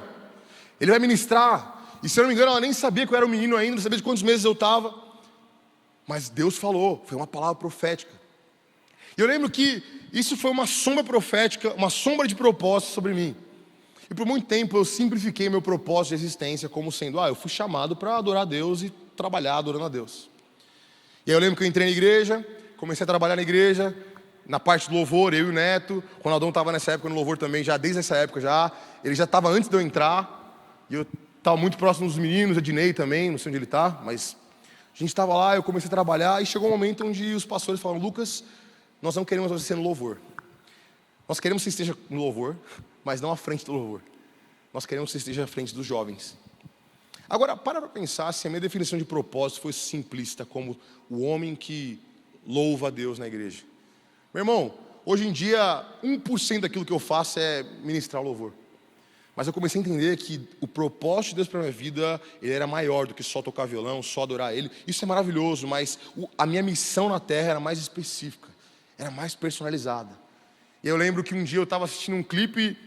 Ele vai ministrar. E se eu não me engano, ela nem sabia que eu era um menino ainda, não sabia de quantos meses eu estava. Mas Deus falou, foi uma palavra profética. E eu lembro que isso foi uma sombra profética, uma sombra de propósito sobre mim. E por muito tempo eu simplifiquei meu propósito de existência como sendo: eu fui chamado para adorar a Deus e trabalhar adorando a Deus. E aí eu lembro que eu entrei na igreja, comecei a trabalhar na igreja, na parte do louvor, eu e o Neto. O Ronaldão estava nessa época no louvor também, já desde essa época já. Ele já estava antes de eu entrar, e eu estava muito próximo dos meninos, a Dinei também, não sei onde ele está, mas a gente estava lá, eu comecei a trabalhar, e chegou um momento onde os pastores falaram: Lucas, nós não queremos você no louvor. Nós queremos que você esteja no louvor, mas não à frente do louvor. Nós queremos que você esteja à frente dos jovens. Agora, para pensar se a minha definição de propósito fosse simplista, como o homem que louva a Deus na igreja. Meu irmão, hoje em dia, 1% daquilo que eu faço é ministrar louvor. Mas eu comecei a entender que o propósito de Deus para a minha vida, ele era maior do que só tocar violão, só adorar Ele. Isso é maravilhoso, mas a minha missão na terra era mais específica, era mais personalizada. E eu lembro que um dia eu estava assistindo um clipe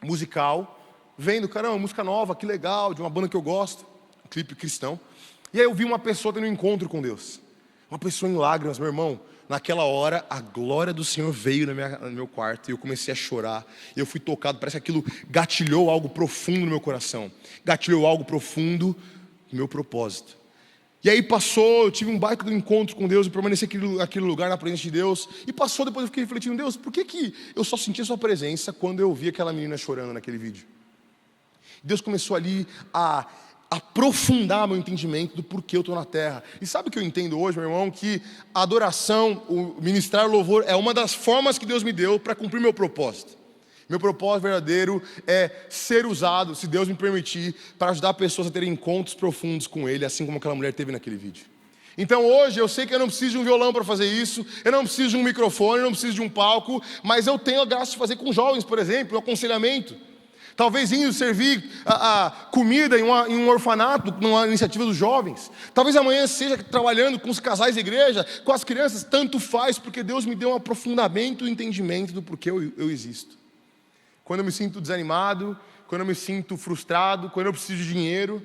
musical, vendo, caramba, música nova, que legal, de uma banda que eu gosto, um clipe cristão. E aí eu vi uma pessoa tendo um encontro com Deus. Uma pessoa em lágrimas, meu irmão. Naquela hora, a glória do Senhor veio no meu quarto e eu comecei a chorar. Eu fui tocado, parece que aquilo gatilhou algo profundo no meu coração. Gatilhou algo profundo no meu propósito. E aí passou, eu tive um baita do encontro com Deus, eu permaneci naquele lugar, na presença de Deus. E passou, depois eu fiquei refletindo: Deus, por que eu só senti a sua presença quando eu vi aquela menina chorando naquele vídeo? Deus começou ali a aprofundar meu entendimento do porquê eu estou na terra. E sabe o que eu entendo hoje, meu irmão? Que a adoração, o ministrar o louvor é uma das formas que Deus me deu para cumprir meu propósito. Meu propósito verdadeiro é ser usado, se Deus me permitir, para ajudar pessoas a terem encontros profundos com Ele, assim como aquela mulher teve naquele vídeo. Então hoje eu sei que eu não preciso de um violão para fazer isso, eu não preciso de um microfone, eu não preciso de um palco, mas eu tenho a graça de fazer com jovens, por exemplo, um aconselhamento. Talvez indo servir a comida em um orfanato, numa iniciativa dos jovens. Talvez amanhã seja trabalhando com os casais da igreja, com as crianças. Tanto faz, porque Deus me deu um aprofundamento e entendimento do porquê eu existo. Quando eu me sinto desanimado, quando eu me sinto frustrado, quando eu preciso de dinheiro,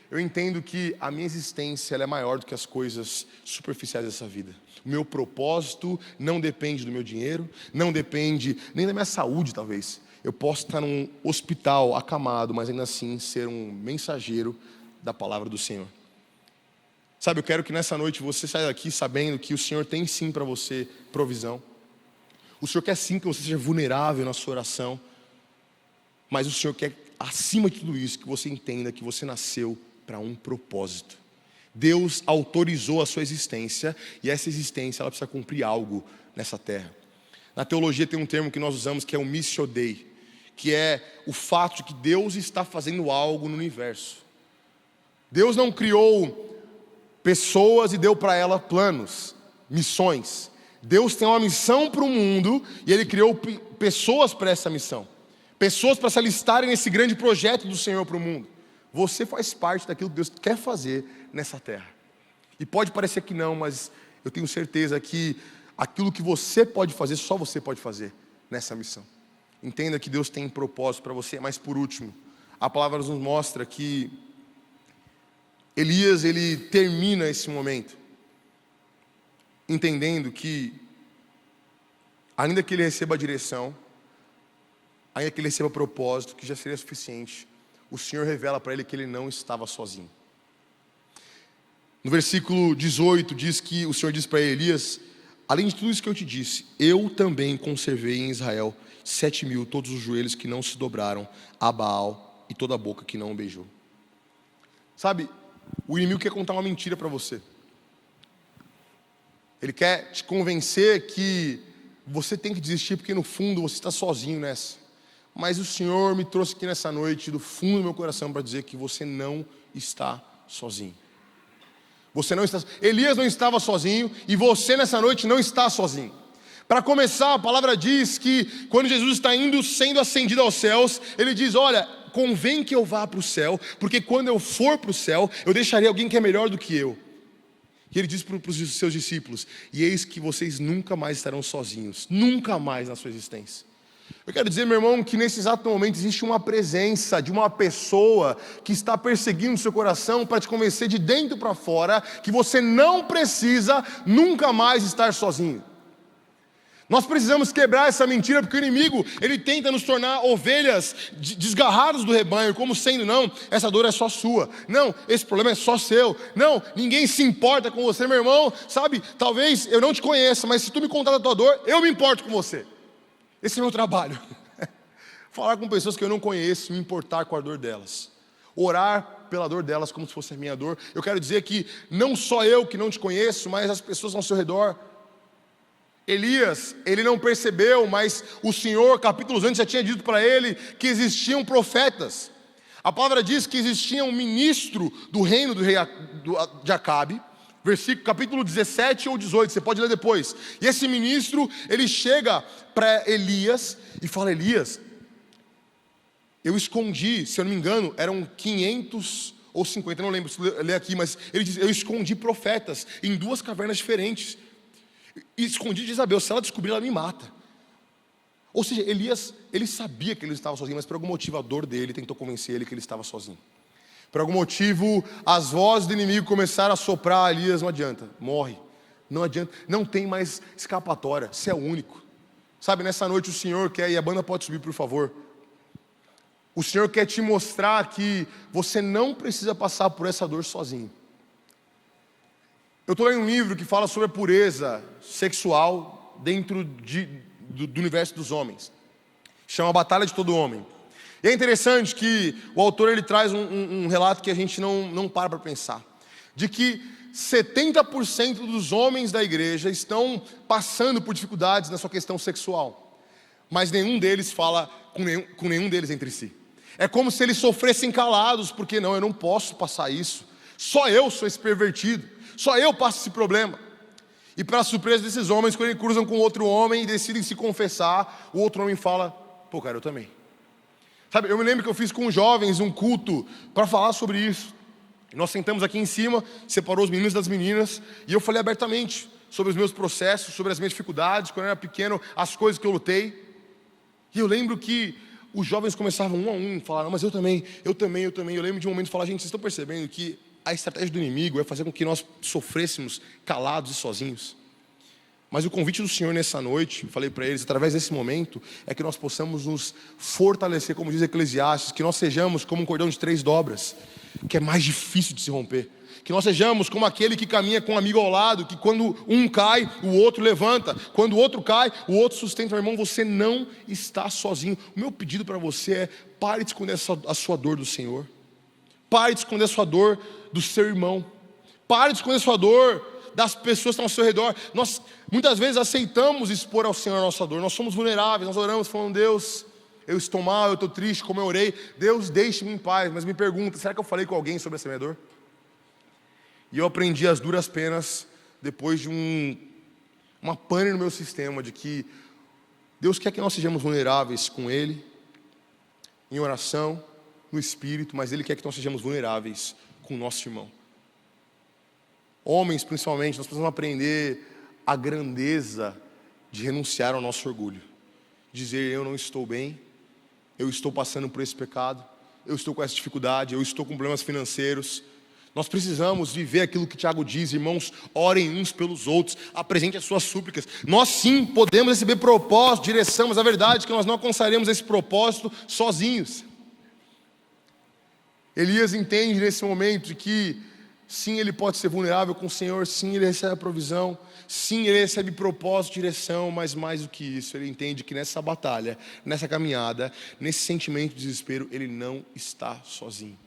eu entendo que a minha existência ela é maior do que as coisas superficiais dessa vida. O meu propósito não depende do meu dinheiro, não depende nem da minha saúde, talvez. Eu posso estar num hospital acamado, mas ainda assim ser um mensageiro da palavra do Senhor. Sabe, eu quero que nessa noite você saia daqui sabendo que o Senhor tem sim para você provisão. O Senhor quer sim que você seja vulnerável na sua oração. Mas o Senhor quer, acima de tudo isso, que você entenda que você nasceu para um propósito. Deus autorizou a sua existência e essa existência ela precisa cumprir algo nessa terra. Na teologia tem um termo que nós usamos que é o Missio Dei, que é o fato de que Deus está fazendo algo no universo. Deus não criou pessoas e deu para elas planos, missões. Deus tem uma missão para o mundo e Ele criou pessoas para essa missão. Pessoas para se alistarem nesse grande projeto do Senhor para o mundo. Você faz parte daquilo que Deus quer fazer nessa terra. E pode parecer que não, mas eu tenho certeza que aquilo que você pode fazer, só você pode fazer nessa missão. Entenda que Deus tem propósito para você. Mas por último, a palavra nos mostra que Elias, ele termina esse momento entendendo que, ainda que ele receba a direção, ainda que ele receba propósito, que já seria suficiente, o Senhor revela para ele que ele não estava sozinho. No versículo 18 diz que o Senhor diz para Elias: além de tudo isso que eu te disse, eu também conservei em Israel 7.000, todos os joelhos que não se dobraram a Baal e toda a boca que não o beijou. Sabe, o inimigo quer contar uma mentira para você. Ele quer te convencer que você tem que desistir porque no fundo você está sozinho nessa. Mas o Senhor me trouxe aqui nessa noite do fundo do meu coração para dizer que você não está sozinho. Você não está. Elias não estava sozinho e você nessa noite não está sozinho. Para começar, a palavra diz que quando Jesus está sendo ascendido aos céus, ele diz: olha, convém que eu vá para o céu, porque quando eu for para o céu, eu deixarei alguém que é melhor do que eu. E ele diz para os seus discípulos: e eis que vocês nunca mais estarão sozinhos, nunca mais na sua existência. Eu quero dizer, meu irmão, que nesse exato momento existe uma presença de uma pessoa que está perseguindo o seu coração para te convencer de dentro para fora que você não precisa nunca mais estar sozinho. Nós precisamos quebrar essa mentira, porque o inimigo, ele tenta nos tornar ovelhas desgarradas do rebanho, como sendo: não, essa dor é só sua, não, esse problema é só seu, não, ninguém se importa com você, meu irmão. Sabe, talvez eu não te conheça, mas se tu me contar da tua dor, eu me importo com você. Esse é o meu trabalho. Falar com pessoas que eu não conheço, me importar com a dor delas, orar pela dor delas como se fosse a minha dor. Eu quero dizer que não só eu que não te conheço, mas as pessoas ao seu redor. Elias, ele não percebeu, mas o Senhor, capítulos antes, já tinha dito para ele que existiam profetas. A palavra diz que existia um ministro do reino de Acabe, capítulo 17 ou 18, você pode ler depois. E esse ministro, ele chega para Elias e fala: Elias, eu escondi, se eu não me engano, eram 500 ou 50, não lembro se ler aqui, mas ele diz: eu escondi profetas em 2 cavernas diferentes. E escondi de Isabel, se ela descobrir, ela me mata. Ou seja, Elias, ele sabia que ele estava sozinho, mas por algum motivo a dor dele tentou convencer ele que ele estava sozinho. Por algum motivo, as vozes do inimigo começaram a soprar: Elias, não adianta, morre, não adianta, não tem mais escapatória, você é o único. Sabe, nessa noite o Senhor quer, e a banda pode subir por favor, o Senhor quer te mostrar que você não precisa passar por essa dor sozinho. Eu estou lendo um livro que fala sobre a pureza sexual dentro do universo dos homens. Chama A Batalha de Todo Homem. E é interessante que o autor, ele traz um relato que a gente não para pensar. De que 70% dos homens da igreja estão passando por dificuldades na sua questão sexual. Mas nenhum deles fala com nenhum deles entre si. É como se eles sofressem calados, porque não, eu não posso passar isso. Só eu sou esse pervertido. Só eu passo esse problema. E para surpresa desses homens, quando eles cruzam com outro homem e decidem se confessar, o outro homem fala: pô, cara, eu também. Sabe, eu me lembro que eu fiz com jovens um culto para falar sobre isso. Nós sentamos aqui em cima, separou os meninos das meninas, e eu falei abertamente sobre os meus processos, sobre as minhas dificuldades, quando eu era pequeno, as coisas que eu lutei. E eu lembro que os jovens começavam um a um, falaram: mas eu também. Eu lembro de um momento falar: gente, vocês estão percebendo que a estratégia do inimigo é fazer com que nós sofrêssemos calados e sozinhos? Mas o convite do Senhor nessa noite, falei para eles, através desse momento, é que nós possamos nos fortalecer, como diz Eclesiastes, que nós sejamos como um cordão de 3 dobras, que é mais difícil de se romper. Que nós sejamos como aquele que caminha com um amigo ao lado, que quando um cai, o outro levanta. Quando o outro cai, o outro sustenta. Meu irmão, você não está sozinho. O meu pedido para você é: pare de esconder a sua dor do Senhor. Pare de esconder a sua dor do seu irmão. Pare de esconder a sua dor das pessoas que estão ao seu redor. Nós muitas vezes aceitamos expor ao Senhor a nossa dor. Nós somos vulneráveis, nós oramos falando: Deus, eu estou mal, eu estou triste, como eu orei. Deus, deixe-me em paz. Mas me pergunta: será que eu falei com alguém sobre essa minha dor? E eu aprendi as duras penas depois de uma pane no meu sistema de que Deus quer que nós sejamos vulneráveis com Ele, em oração, no Espírito, mas Ele quer que nós sejamos vulneráveis com o nosso irmão. Homens, principalmente, nós precisamos aprender a grandeza de renunciar ao nosso orgulho. Dizer, eu não estou bem, eu estou passando por esse pecado, eu estou com essa dificuldade, eu estou com problemas financeiros. Nós precisamos viver aquilo que Tiago diz, irmãos, orem uns pelos outros, apresente as suas súplicas. Nós sim podemos receber propósito, direção, mas a verdade é que nós não alcançaremos esse propósito sozinhos. Elias entende nesse momento de que sim, ele pode ser vulnerável com o Senhor, sim, ele recebe a provisão, sim, ele recebe propósito, direção, mas mais do que isso, ele entende que nessa batalha, nessa caminhada, nesse sentimento de desespero, ele não está sozinho.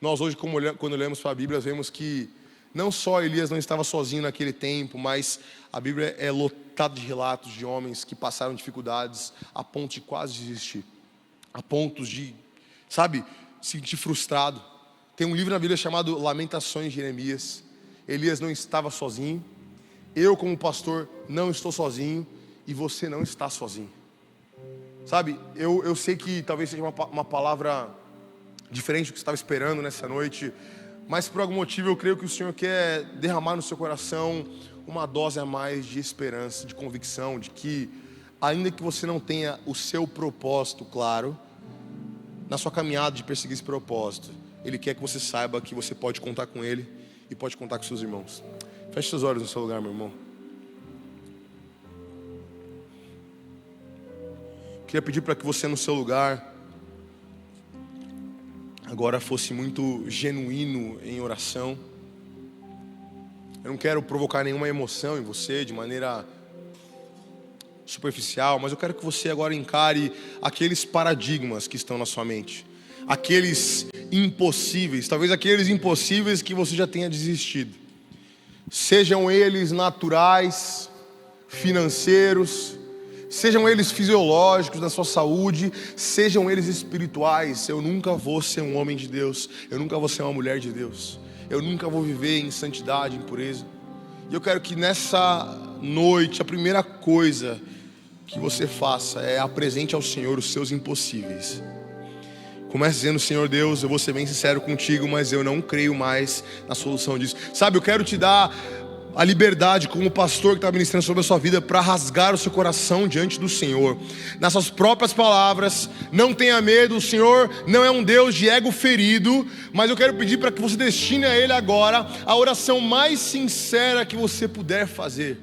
Nós hoje, quando olhamos para a Bíblia, vemos que não só Elias não estava sozinho naquele tempo, mas a Bíblia é lotada de relatos de homens que passaram dificuldades a ponto de quase desistir, a ponto de, se sentir frustrado. Tem um livro na Bíblia chamado Lamentações de Jeremias. Elias não estava sozinho, eu como pastor não estou sozinho e você não está sozinho. Eu sei que talvez seja uma palavra diferente do que você estava esperando nessa noite, mas por algum motivo eu creio que o Senhor quer derramar no seu coração uma dose a mais de esperança, de convicção, de que ainda que você não tenha o seu propósito claro, na sua caminhada de perseguir esse propósito, Ele quer que você saiba que você pode contar com Ele e pode contar com seus irmãos. Feche seus olhos no seu lugar, meu irmão. Queria pedir para que você no seu lugar agora fosse muito genuíno em oração. Eu não quero provocar nenhuma emoção em você de maneira superficial, mas eu quero que você agora encare aqueles paradigmas que estão na sua mente, aqueles impossíveis, talvez aqueles impossíveis que você já tenha desistido, sejam eles naturais, financeiros, sejam eles fisiológicos, da sua saúde, sejam eles espirituais. Eu nunca vou ser um homem de Deus, eu nunca vou ser uma mulher de Deus, eu nunca vou viver em santidade, em pureza. E eu quero que nessa noite, a primeira coisa que você faça é apresente ao Senhor os seus impossíveis. Comece dizendo, Senhor Deus, eu vou ser bem sincero contigo, mas eu não creio mais na solução disso. Eu quero te dar a liberdade como pastor que está ministrando sobre a sua vida para rasgar o seu coração diante do Senhor. Nas suas próprias palavras, não tenha medo, o Senhor não é um Deus de ego ferido, mas eu quero pedir para que você destine a Ele agora a oração mais sincera que você puder fazer.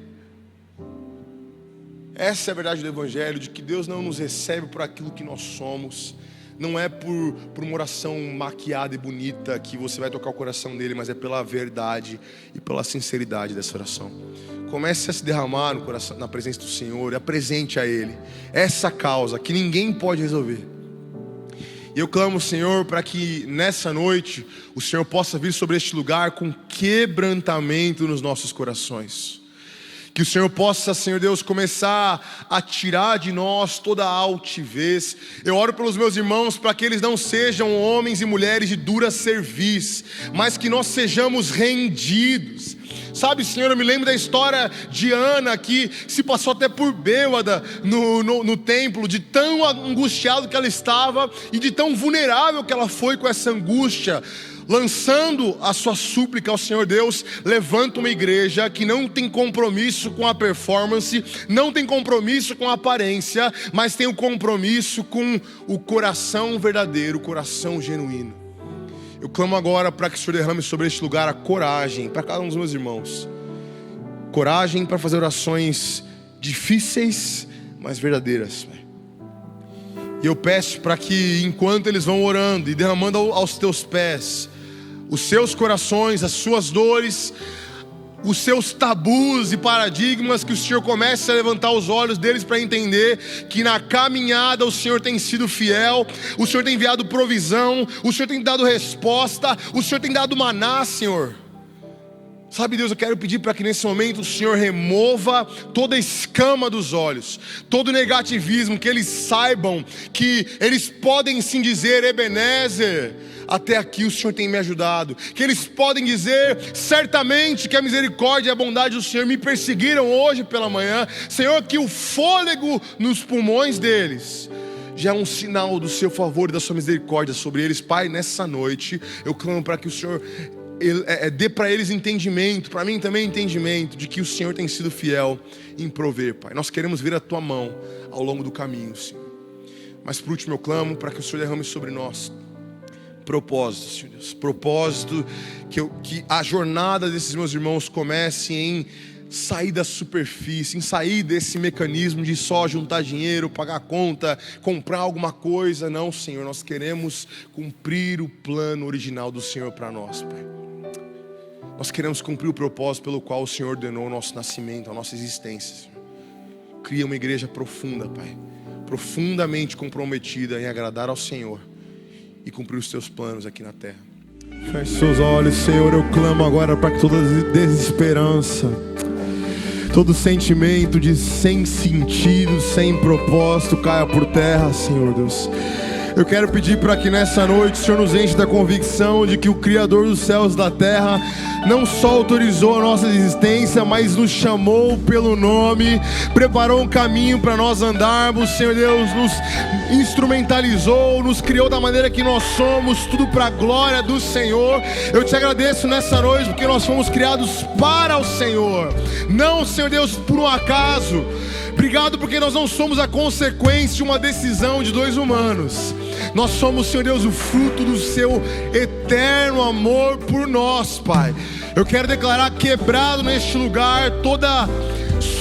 Essa é a verdade do Evangelho, de que Deus não nos recebe por aquilo que nós somos. Não é por uma oração maquiada e bonita que você vai tocar o coração dele, mas é pela verdade e pela sinceridade dessa oração. Comece a se derramar no coração, na presença do Senhor, e apresente a Ele essa causa que ninguém pode resolver. E eu clamo, Senhor, para que nessa noite o Senhor possa vir sobre este lugar com quebrantamento nos nossos corações. Que o Senhor possa, Senhor Deus, começar a tirar de nós toda a altivez. Eu oro pelos meus irmãos para que eles não sejam homens e mulheres de dura cerviz, mas que nós sejamos rendidos. Senhor, eu me lembro da história de Ana, que se passou até por bêbada no templo, de tão angustiado que ela estava e de tão vulnerável que ela foi com essa angústia. Lançando a sua súplica ao Senhor Deus, levanta uma igreja que não tem compromisso com a performance, não tem compromisso com a aparência, mas tem o compromisso com o coração verdadeiro, o coração genuíno. Eu clamo agora para que o Senhor derrame sobre este lugar a coragem, para cada um dos meus irmãos, coragem para fazer orações difíceis, mas verdadeiras. E eu peço para que enquanto eles vão orando e derramando aos teus pés os seus corações, as suas dores, os seus tabus e paradigmas, que o Senhor comece a levantar os olhos deles para entender que na caminhada o Senhor tem sido fiel, o Senhor tem enviado provisão, o Senhor tem dado resposta, o Senhor tem dado maná, Senhor. Deus, eu quero pedir para que nesse momento o Senhor remova toda a escama dos olhos, todo o negativismo, que eles saibam que eles podem sim dizer, Ebenezer, até aqui o Senhor tem me ajudado. Que eles podem dizer certamente que a misericórdia e a bondade do Senhor me perseguiram hoje pela manhã. Senhor, que o fôlego nos pulmões deles já é um sinal do seu favor e da sua misericórdia sobre eles. Pai, nessa noite eu clamo para que o Senhor dê para eles entendimento, para mim também entendimento, de que o Senhor tem sido fiel em prover, Pai. Nós queremos ver a Tua mão ao longo do caminho, Senhor. Mas por último eu clamo para que o Senhor derrame sobre nós propósito, Senhor Deus. Propósito que a jornada desses meus irmãos comece em sair da superfície, em sair desse mecanismo de só juntar dinheiro, pagar conta, comprar alguma coisa. Não, Senhor, nós queremos cumprir o plano original do Senhor para nós, Pai. Nós queremos cumprir o propósito pelo qual o Senhor ordenou o nosso nascimento, a nossa existência, Senhor. Cria uma igreja profunda, Pai, profundamente comprometida em agradar ao Senhor e cumprir os Teus planos aqui na terra. Feche seus olhos, Senhor, eu clamo agora para que toda desesperança, todo sentimento de sem sentido, sem propósito caia por terra, Senhor Deus. Eu quero pedir para que nessa noite o Senhor nos enche da convicção de que o Criador dos céus e da terra não só autorizou a nossa existência, mas nos chamou pelo nome, preparou um caminho para nós andarmos, Senhor Deus, nos instrumentalizou, nos criou da maneira que nós somos, tudo para a glória do Senhor. Eu te agradeço nessa noite porque nós fomos criados para o Senhor, não, Senhor Deus, por um acaso. Obrigado porque nós não somos a consequência de uma decisão de dois humanos. Nós somos, Senhor Deus, o fruto do seu eterno amor por nós, Pai. Eu quero declarar quebrado neste lugar toda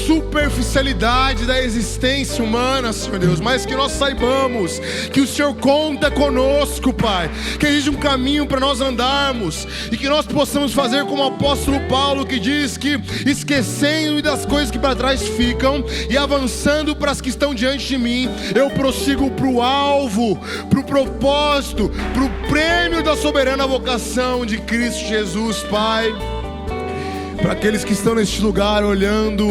superficialidade da existência humana, Senhor Deus, mas que nós saibamos que o Senhor conta conosco, Pai, que existe um caminho para nós andarmos e que nós possamos fazer como o apóstolo Paulo, que diz que esquecendo das coisas que para trás ficam e avançando para as que estão diante de mim, eu prossigo para o alvo, para o propósito, para o prêmio da soberana vocação de Cristo Jesus, Pai. Para aqueles que estão neste lugar olhando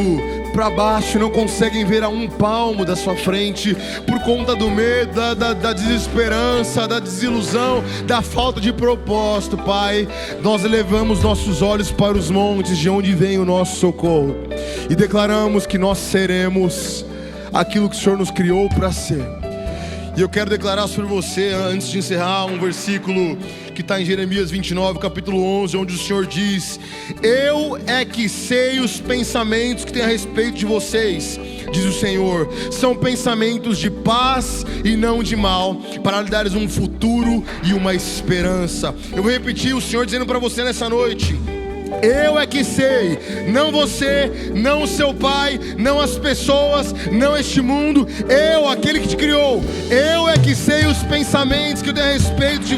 para baixo, não conseguem ver a um palmo da sua frente, por conta do medo, da desesperança, da desilusão, da falta de propósito, Pai, nós elevamos nossos olhos para os montes, de onde vem o nosso socorro, e declaramos que nós seremos aquilo que o Senhor nos criou para ser. E eu quero declarar sobre você, antes de encerrar, um versículo que está em Jeremias 29, capítulo 11, onde o Senhor diz: eu é que sei os pensamentos que tenho a respeito de vocês, diz o Senhor, são pensamentos de paz e não de mal, para lhe dares um futuro e uma esperança. Eu vou repetir o Senhor dizendo para você nessa noite: eu é que sei, não você, não o seu pai, não as pessoas, não este mundo. Eu, aquele que te criou, eu é que sei os pensamentos que eu tenho a respeito de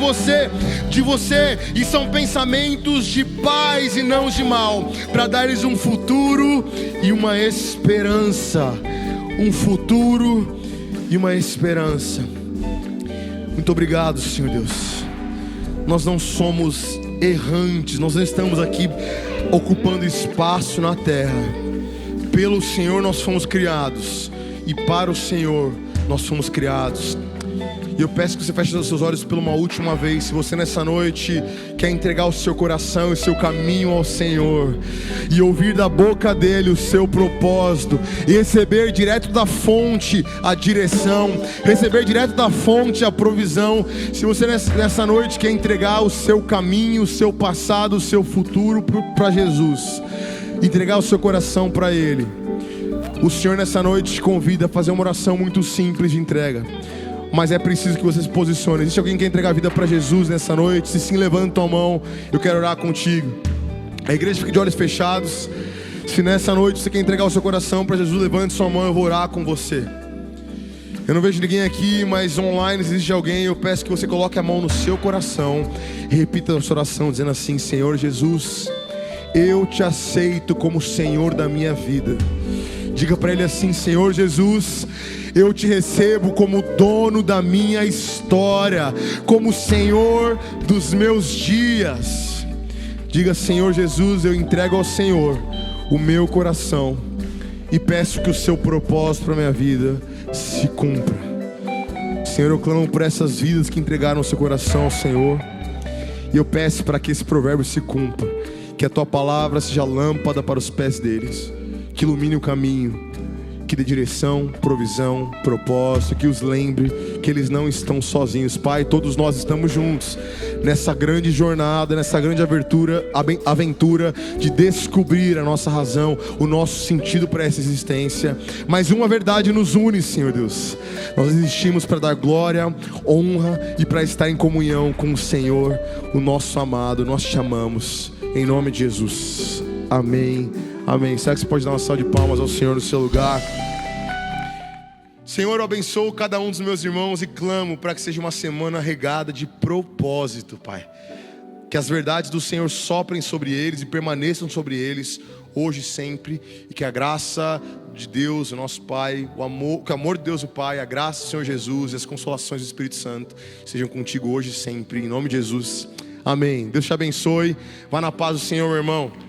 você, e são pensamentos de paz e não de mal, para dar-lhes um futuro e uma esperança. Um futuro e uma esperança. Muito obrigado, Senhor Deus. Nós não somos errantes, nós não estamos aqui ocupando espaço na terra. Pelo Senhor nós fomos criados, e para o Senhor nós fomos criados. E eu peço que você feche os seus olhos pela uma última vez. Se você nessa noite quer entregar o seu coração e o seu caminho ao Senhor, e ouvir da boca dele o seu propósito, e receber direto da fonte a direção, receber direto da fonte a provisão. Se você nessa noite quer entregar o seu caminho, o seu passado, o seu futuro para Jesus, entregar o seu coração para Ele, o Senhor nessa noite te convida a fazer uma oração muito simples de entrega. Mas é preciso que você se posicione. Existe alguém que quer entregar a vida para Jesus nessa noite? Se sim, levanta tua mão, eu quero orar contigo. A igreja fica de olhos fechados. Se nessa noite você quer entregar o seu coração para Jesus, levante sua mão, eu vou orar com você. Eu não vejo ninguém aqui, mas online existe alguém. Eu peço que você coloque a mão no seu coração e repita a sua oração dizendo assim: Senhor Jesus, eu te aceito como Senhor da minha vida. Diga para Ele assim: Senhor Jesus, eu te recebo como dono da minha história, como Senhor dos meus dias. Diga: Senhor Jesus, eu entrego ao Senhor o meu coração e peço que o seu propósito para a minha vida se cumpra. Senhor, eu clamo por essas vidas que entregaram o seu coração ao Senhor. E eu peço para que esse provérbio se cumpra, que a tua palavra seja lâmpada para os pés deles, que ilumine o caminho, que dê direção, provisão, propósito, que os lembre que eles não estão sozinhos. Pai, todos nós estamos juntos nessa grande jornada, nessa grande aventura de descobrir a nossa razão, o nosso sentido para essa existência. Mas uma verdade nos une, Senhor Deus: nós existimos para dar glória, honra e para estar em comunhão com o Senhor, o nosso amado. Nós te amamos, em nome de Jesus, amém, amém. Será que você pode dar uma salva de palmas ao Senhor no seu lugar? Senhor, eu abençoo cada um dos meus irmãos e clamo para que seja uma semana regada de propósito, Pai. Que as verdades do Senhor soprem sobre eles e permaneçam sobre eles hoje e sempre. E que a graça de Deus, o nosso Pai, o amor de Deus o Pai, a graça do Senhor Jesus e as consolações do Espírito Santo sejam contigo hoje e sempre, em nome de Jesus, amém. Deus te abençoe, vá na paz do Senhor, meu irmão.